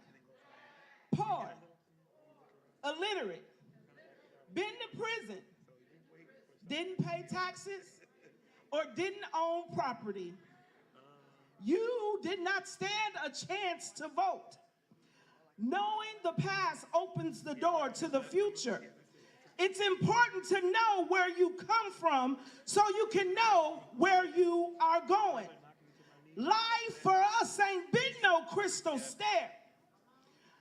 Poor, illiterate, been to prison, didn't pay taxes, or didn't own property, you did not stand a chance to vote. Knowing the past opens the door to the future. It's important to know where you come from so you can know where you are going. Life for us ain't been no crystal stair.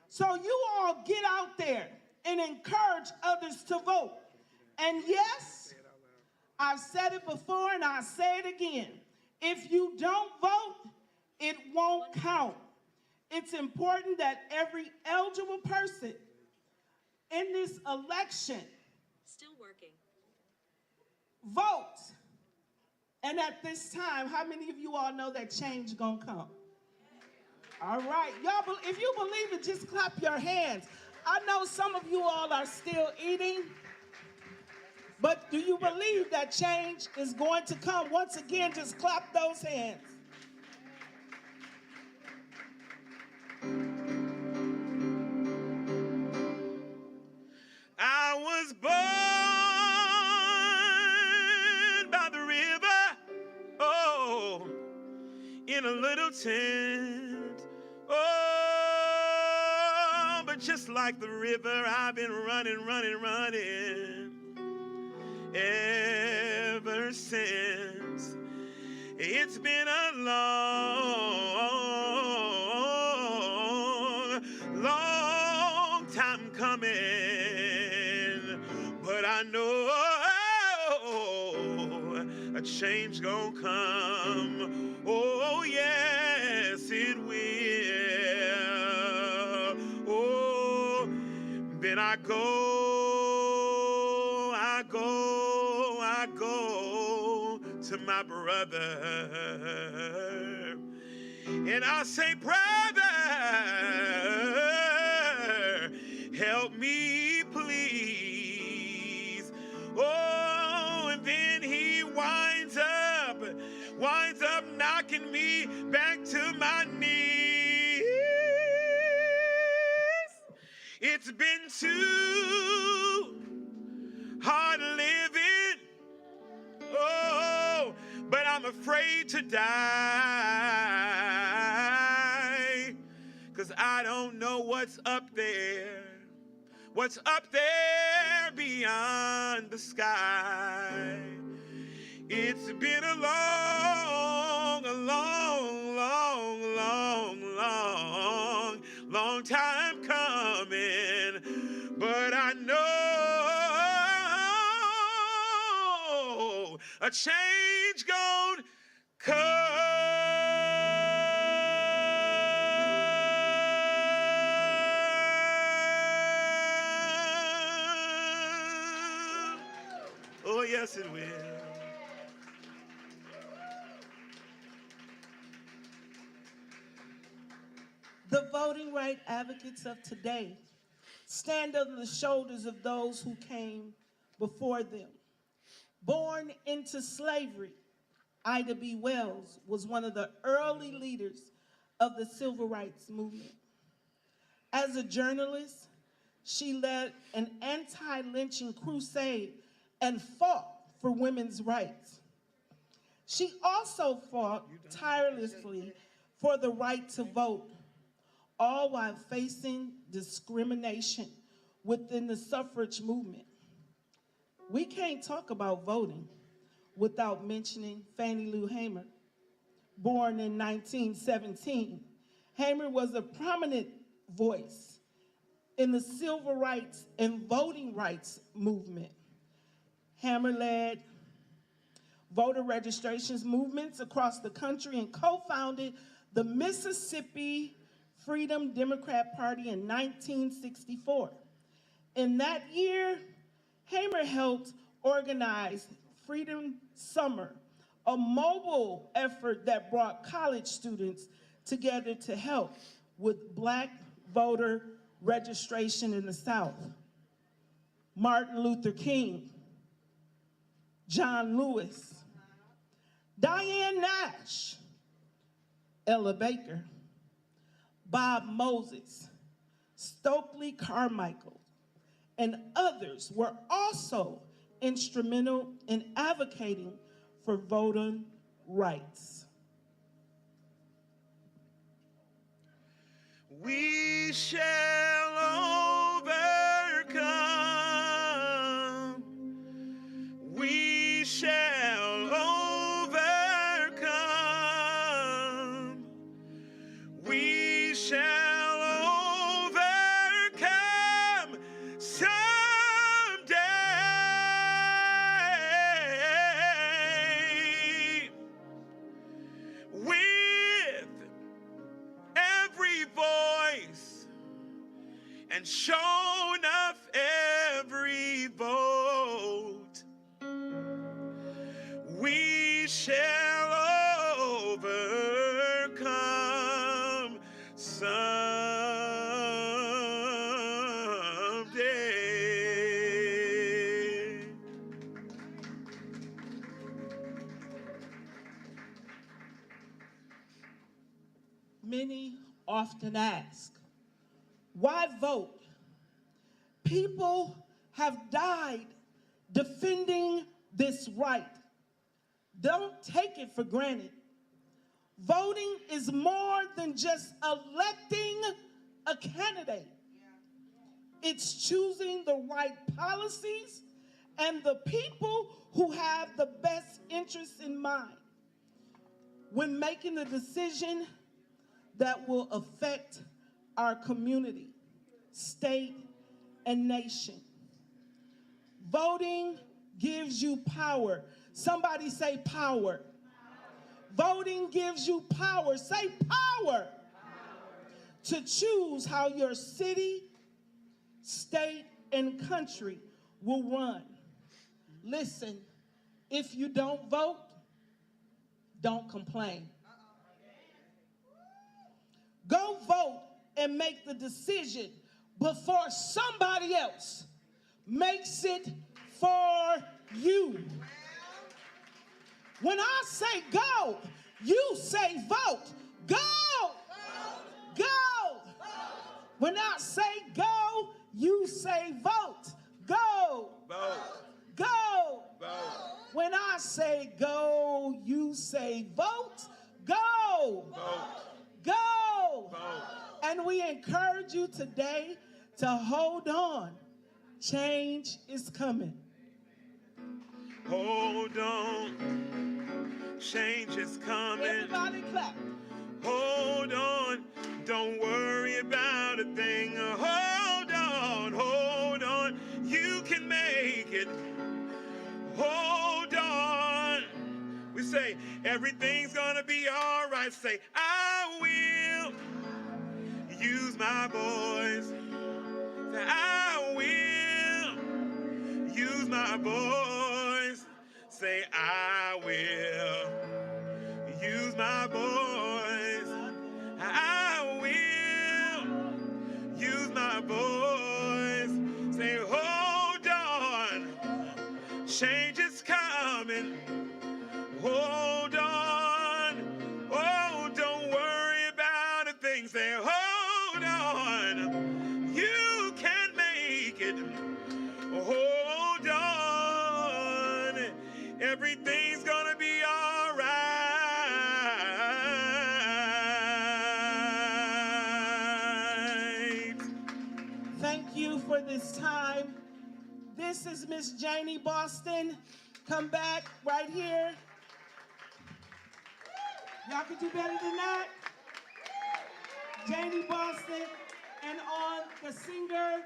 So you all get out there and encourage others to vote. And yes, I've said it before and I'll say it again. If you don't vote, it won't count. It's important that every eligible person in this election vote. And at this time, how many of you all know that change gonna come? All right, y'all, if you believe it, just clap your hands. I know some of you all are still eating, but do you believe that change is going to come? Once again, just clap those hands. born by the river, oh, in a little tent. Oh, but just like the river, I've been running ever since. It's been a long time coming, but I know a change gonna come. Oh, yes, it will. Oh, then I go to my brother, and I say, brother, help me, please. Oh, and then he winds up knocking me back to my knees. It's been too hard living, oh, but I'm afraid to die, 'cause I don't know what's up there beyond the sky. It's been a long time coming, but I know a change gonna come. Oh, yes, it will. The voting right advocates of today stand on the shoulders of those who came before them. Born into slavery, Ida B. Wells was one of the early leaders of the civil rights movement. As a journalist, she led an anti-lynching crusade and fought for women's rights. She also fought tirelessly for the right to vote, all while facing discrimination within the suffrage movement. We can't talk about voting without mentioning Fannie Lou Hamer. Born in 1917, Hamer was a prominent voice in the civil rights and voting rights movement. Hamer led voter registrations movements across the country and co-founded the Mississippi Freedom Democrat Party in 1964. In that year, Hamer helped organize Freedom Summer, a mobile effort that brought college students together to help with Black voter registration in the South. Martin Luther King, John Lewis, Diane Nash, Ella Baker, Bob Moses, Stokely Carmichael, and others were also instrumental in advocating for voting rights. We shall overcome. We shall overcome. We shall overcome someday. With every voice and shown of every vote, we shall overcome someday. Many often ask, why vote? People have died defending this right. Don't take it for granted. Voting is more than just electing a candidate. It's choosing the right policies and the people who have the best interests in mind when making a decision that will affect our community, state, and nation. Voting gives you power. Somebody say power. Voting gives you power. Say power. To choose how your city, state, and country will run. Listen, if you don't vote, don't complain. Go vote and make the decision before somebody else makes it for you. When I say go, you say vote. Go! Go! When I say go, you say vote. Go! Vote. Go! Vote. When I say go, you say vote. Go! Vote. Go! Vote. And we encourage you today to hold on. Change is coming. Hold on. Change is coming. Everybody clap. Hold on. Don't worry about a thing. Hold on. You can make it. Hold on. We say, everything's gonna be all right. Say, I will use my voice. Say, I will use my voice. Say, I will use my voice. I will use my voice. Say, hold on. Change is coming. Hold on. Oh, don't worry about a thing. Say, hold on. You can make it. Hold on. Everything's gonna be all right. Thank you for this time. This is Miss Janie Boston. Come back right here. Y'all can do better than that. Janie Boston, and on the singer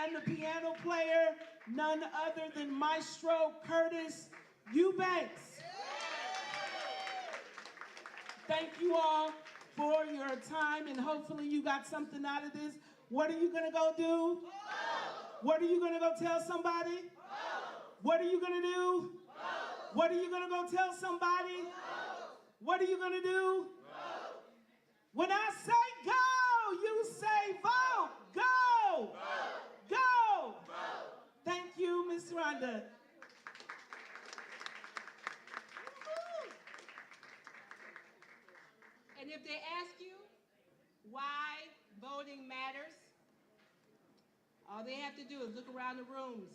and the piano player, none other than Maestro Curtis Eubanks. Thank you all for your time, and hopefully you got something out of this. What are you gonna go do? What are you gonna go tell somebody? What are you gonna do? What are you gonna go tell somebody? What are you gonna do? When I say go, you say vote. Go! Go! Thank you, Ms. Rhonda. And if they ask you why voting matters, all they have to do is look around the rooms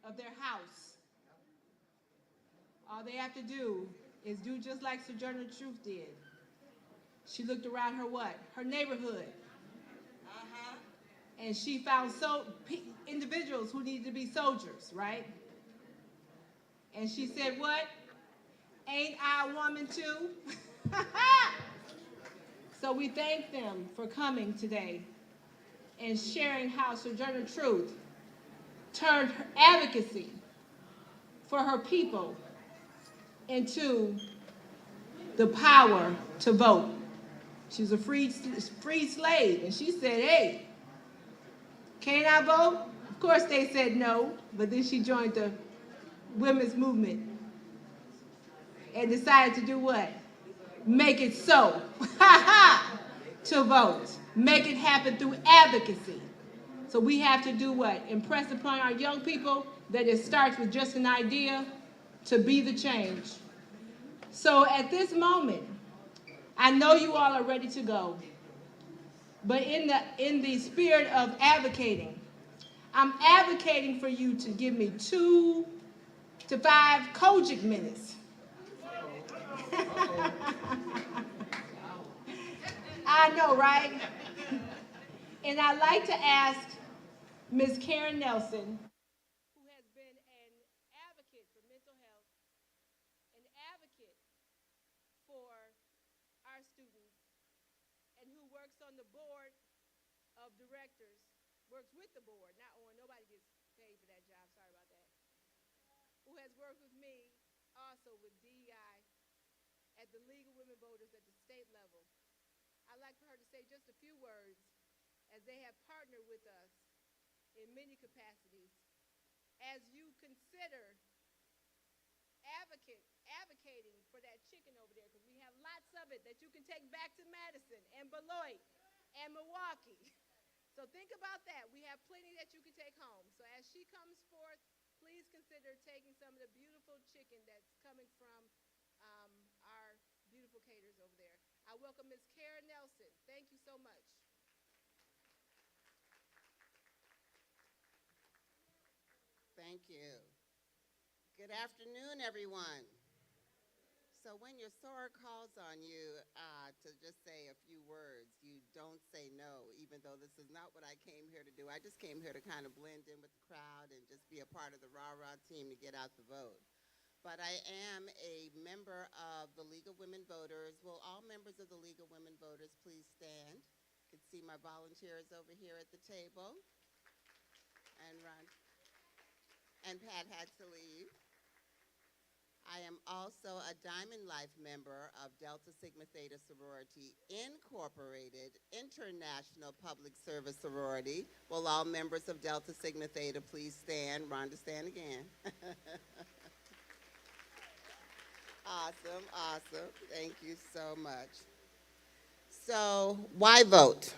of their house. All they have to do is do just like Sojourner Truth did. She looked around her what? Her neighborhood. And she found individuals who needed to be soldiers, right? And she said, what? Ain't I a woman too? So we thank them for coming today and sharing how Sojourner Truth turned her advocacy for her people into the power to vote. She was a free slave, and she said, hey, can't I vote? Of course they said no, but then she joined the women's movement and decided to do what? Make it so, to vote. Make it happen through advocacy. So we have to do what? Impress upon our young people that it starts with just an idea to be the change. So at this moment, I know you all are ready to go, but in the spirit of advocating, I'm advocating for you to give me 2 to 5 Kojic minutes. I know, right? And I'd like to ask Ms. Karen Nelson, who has been an advocate for mental health, an advocate for our students, and who works on the board of directors, works with the board, not on, nobody gets paid for that job, sorry about that, who has worked with me also with DEI at the League of Women Voters at the state level. I'd like for her to say just a few words as they have partnered with us in many capacities as you consider advocating for that chicken over there, because we have lots of it that you can take back to Madison and Beloit and Milwaukee. So think about that. We have plenty that you can take home. So as she comes forth, please consider taking some of the beautiful chicken that's coming from our beautiful caterers over there. I welcome Ms. Karen Nelson. Thank you so much. Thank you. Good afternoon, everyone. So when your soror calls on you to just say a few words, you don't say no, even though this is not what I came here to do. I just came here to kind of blend in with the crowd and just be a part of the rah-rah team to get out the vote. But I am a member of the League of Women Voters. Will all members of the League of Women Voters please stand? You can see my volunteers over here at the table. And Ron. And Pat had to leave. I am also a Diamond Life member of Delta Sigma Theta Sorority Incorporated, International Public Service Sorority. Will all members of Delta Sigma Theta please stand? Rhonda, stand again. Awesome, awesome. Thank you so much. So, why vote?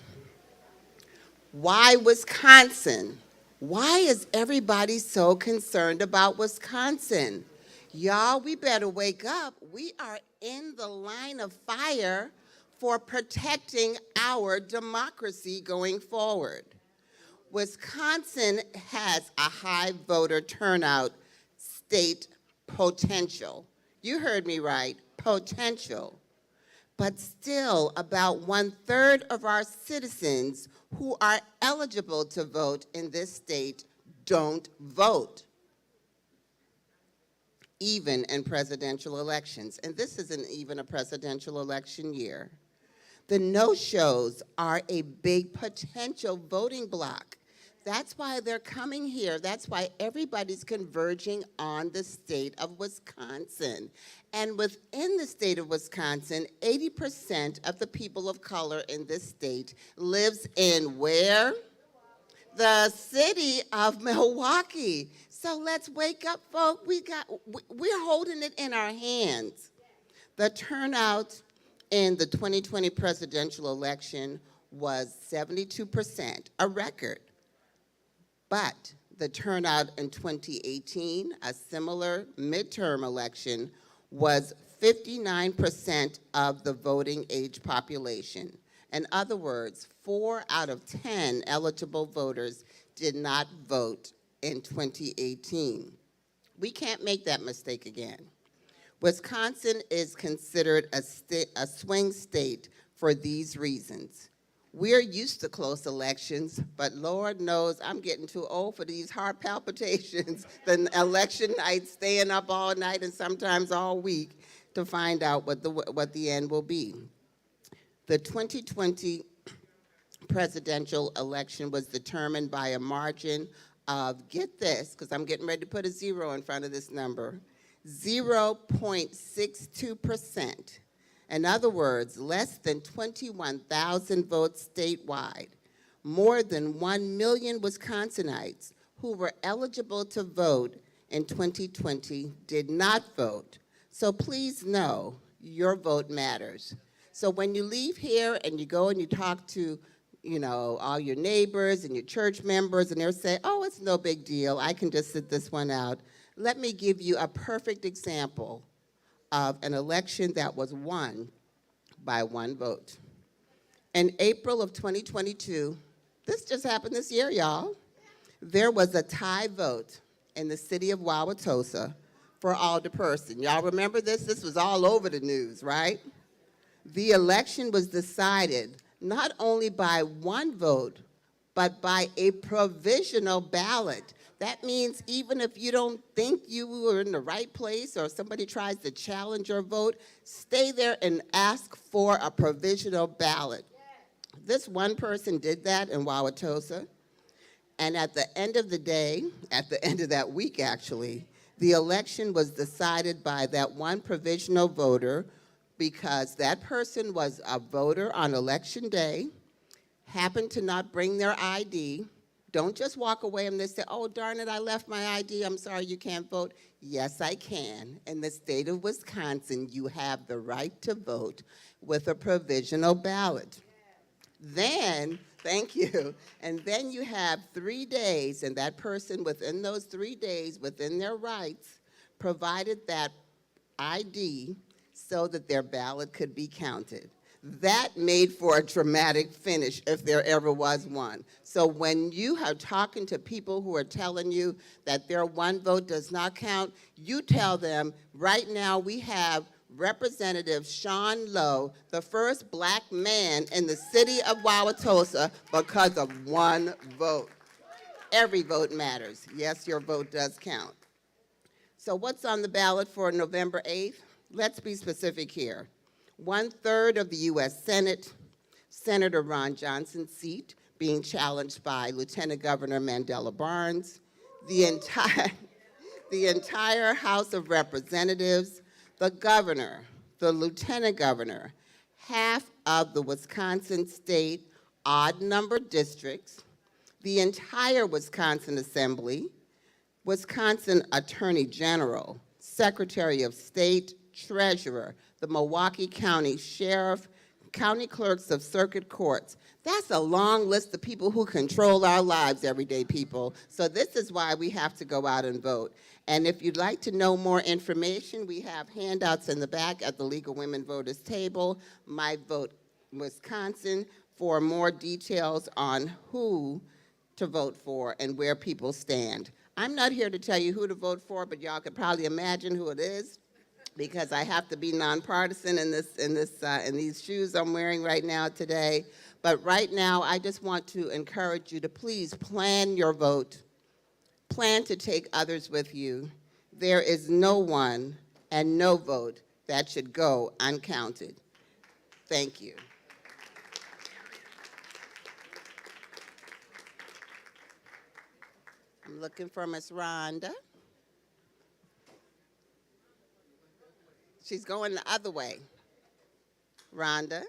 Why Wisconsin? Why is everybody so concerned about Wisconsin? Y'all, we better wake up. We are in the line of fire for protecting our democracy going forward. Wisconsin has a high voter turnout state potential. You heard me right, potential. But still, about 1/3 of our citizens who are eligible to vote in this state don't vote, even in presidential elections. And this isn't even a presidential election year. The no-shows are a big potential voting bloc. That's why they're coming here. That's why everybody's converging on the state of Wisconsin. And within the state of Wisconsin, 80% of the people of color in this state lives in where? The city of Milwaukee. So let's wake up, folks. We're holding it in our hands. The turnout in the 2020 presidential election was 72%, a record. But the turnout in 2018, a similar midterm election, was 59% of the voting age population. In other words, 4 out of 10 eligible voters did not vote in 2018. We can't make that mistake again. Wisconsin is considered a swing state for these reasons. We're used to close elections, but Lord knows I'm getting too old for these heart palpitations, the election night, staying up all night and sometimes all week to find out what the end will be. The 2020 presidential election was determined by a margin of, get this, because I'm getting ready to put a 0 in front of this number, 0.62%. In other words, less than 21,000 votes statewide. More than 1 million Wisconsinites who were eligible to vote in 2020 did not vote. So please know your vote matters. So when you leave here and you go and you talk to, all your neighbors and your church members, and they'll say, oh, it's no big deal, I can just sit this one out. Let me give you a perfect example of an election that was won by 1 vote. In April of 2022, this just happened this year, y'all. there was a tie vote in the city of Wauwatosa for alderperson. Y'all remember this? This was all over the news, right? The election was decided not only by one vote, but by a provisional ballot. That means even if you don't think you were in the right place or somebody tries to challenge your vote, stay there and ask for a provisional ballot. This one person did that in Wauwatosa, and at the end of the day, at the end of that week actually, the election was decided by that one provisional voter because that person was a voter on election day, happened to not bring their ID. Don't just walk away and they say, oh, darn it, I left my ID, I'm sorry, you can't vote. Yes, I can. In the state of Wisconsin, you have the right to vote with a provisional ballot. Then, thank you, and then you have 3 days, and that person within those 3 days, within their rights, provided that ID so that their ballot could be counted. That made for a dramatic finish if there ever was one. So when you are talking to people who are telling you that their one vote does not count, you tell them, right now we have Representative Sean Lowe, the first black man in the city of Wauwatosa because of one vote. Every vote matters. Yes, your vote does count. So what's on the ballot for November 8th? Let's be specific here. 1/3 of the U.S. Senate, Senator Ron Johnson's seat being challenged by Lieutenant Governor Mandela Barnes, the entire House of Representatives, the governor, the lieutenant governor, half of the Wisconsin state odd-numbered districts, the entire Wisconsin Assembly, Wisconsin Attorney General, Secretary of State, Treasurer, the Milwaukee County Sheriff, county clerks of circuit courts. That's a long list of people who control our lives, everyday people. So this is why we have to go out and vote. And if you'd like to know more information, we have handouts in the back at the League of Women Voters table, My Vote Wisconsin, for more details on who to vote for and where people stand. I'm not here to tell you who to vote for, but y'all could probably imagine who it is, because I have to be nonpartisan in these shoes I'm wearing right now today. But right now, I just want to encourage you to please plan your vote. Plan to take others with you. There is no one and no vote that should go uncounted. Thank you. I'm looking for Miss Rhonda. She's going the other way. Rhonda.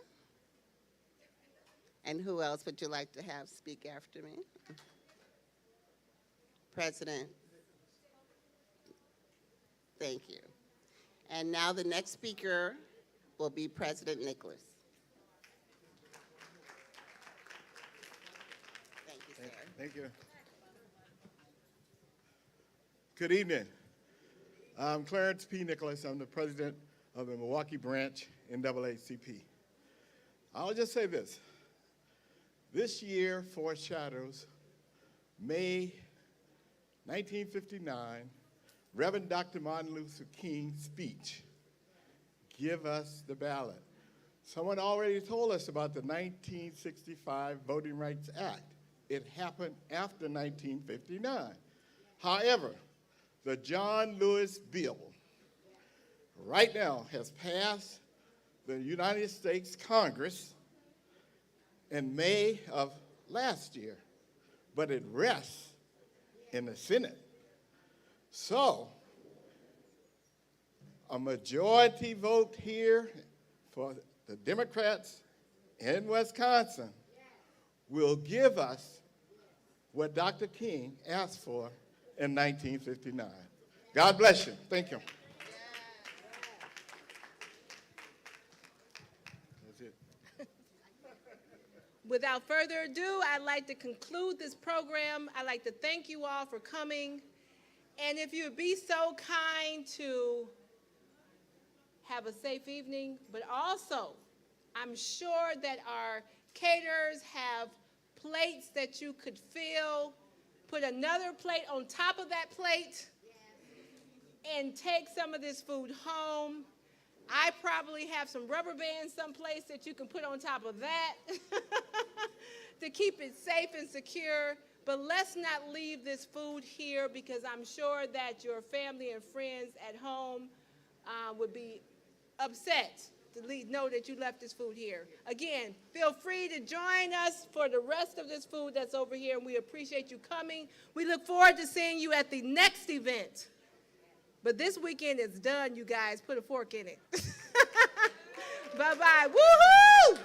And who else would you like to have speak after me? President. Thank you. And now the next speaker will be President Nicholas. Thank you, sir. Thank you. Good evening. I'm Clarence P. Nicholas. I'm the president of the Milwaukee branch NAACP. I'll just say this. This year foreshadows May 1959, Reverend Dr. Martin Luther King's speech, Give Us the Ballot. Someone already told us about the 1965 Voting Rights Act. It happened after 1959. However, the John Lewis bill right now has passed the United States Congress in May of last year, but it rests in the Senate. So, a majority vote here for the Democrats in Wisconsin will give us what Dr. King asked for in 1959. God bless you. Thank you. That's it. Without further ado, I'd like to conclude this program. I'd like to thank you all for coming. And if you would be so kind to have a safe evening, but also I'm sure that our caterers have plates that you could fill, put another plate on top of that plate, and take some of this food home. I probably have some rubber bands someplace that you can put on top of that to keep it safe and secure. But let's not leave this food here, because I'm sure that your family and friends at home would be upset to know that you left this food here. Again, feel free to join us for the rest of this food that's over here, and we appreciate you coming. We look forward to seeing you at the next event. But this weekend is done, you guys. Put a fork in it. Bye-bye. Woohoo!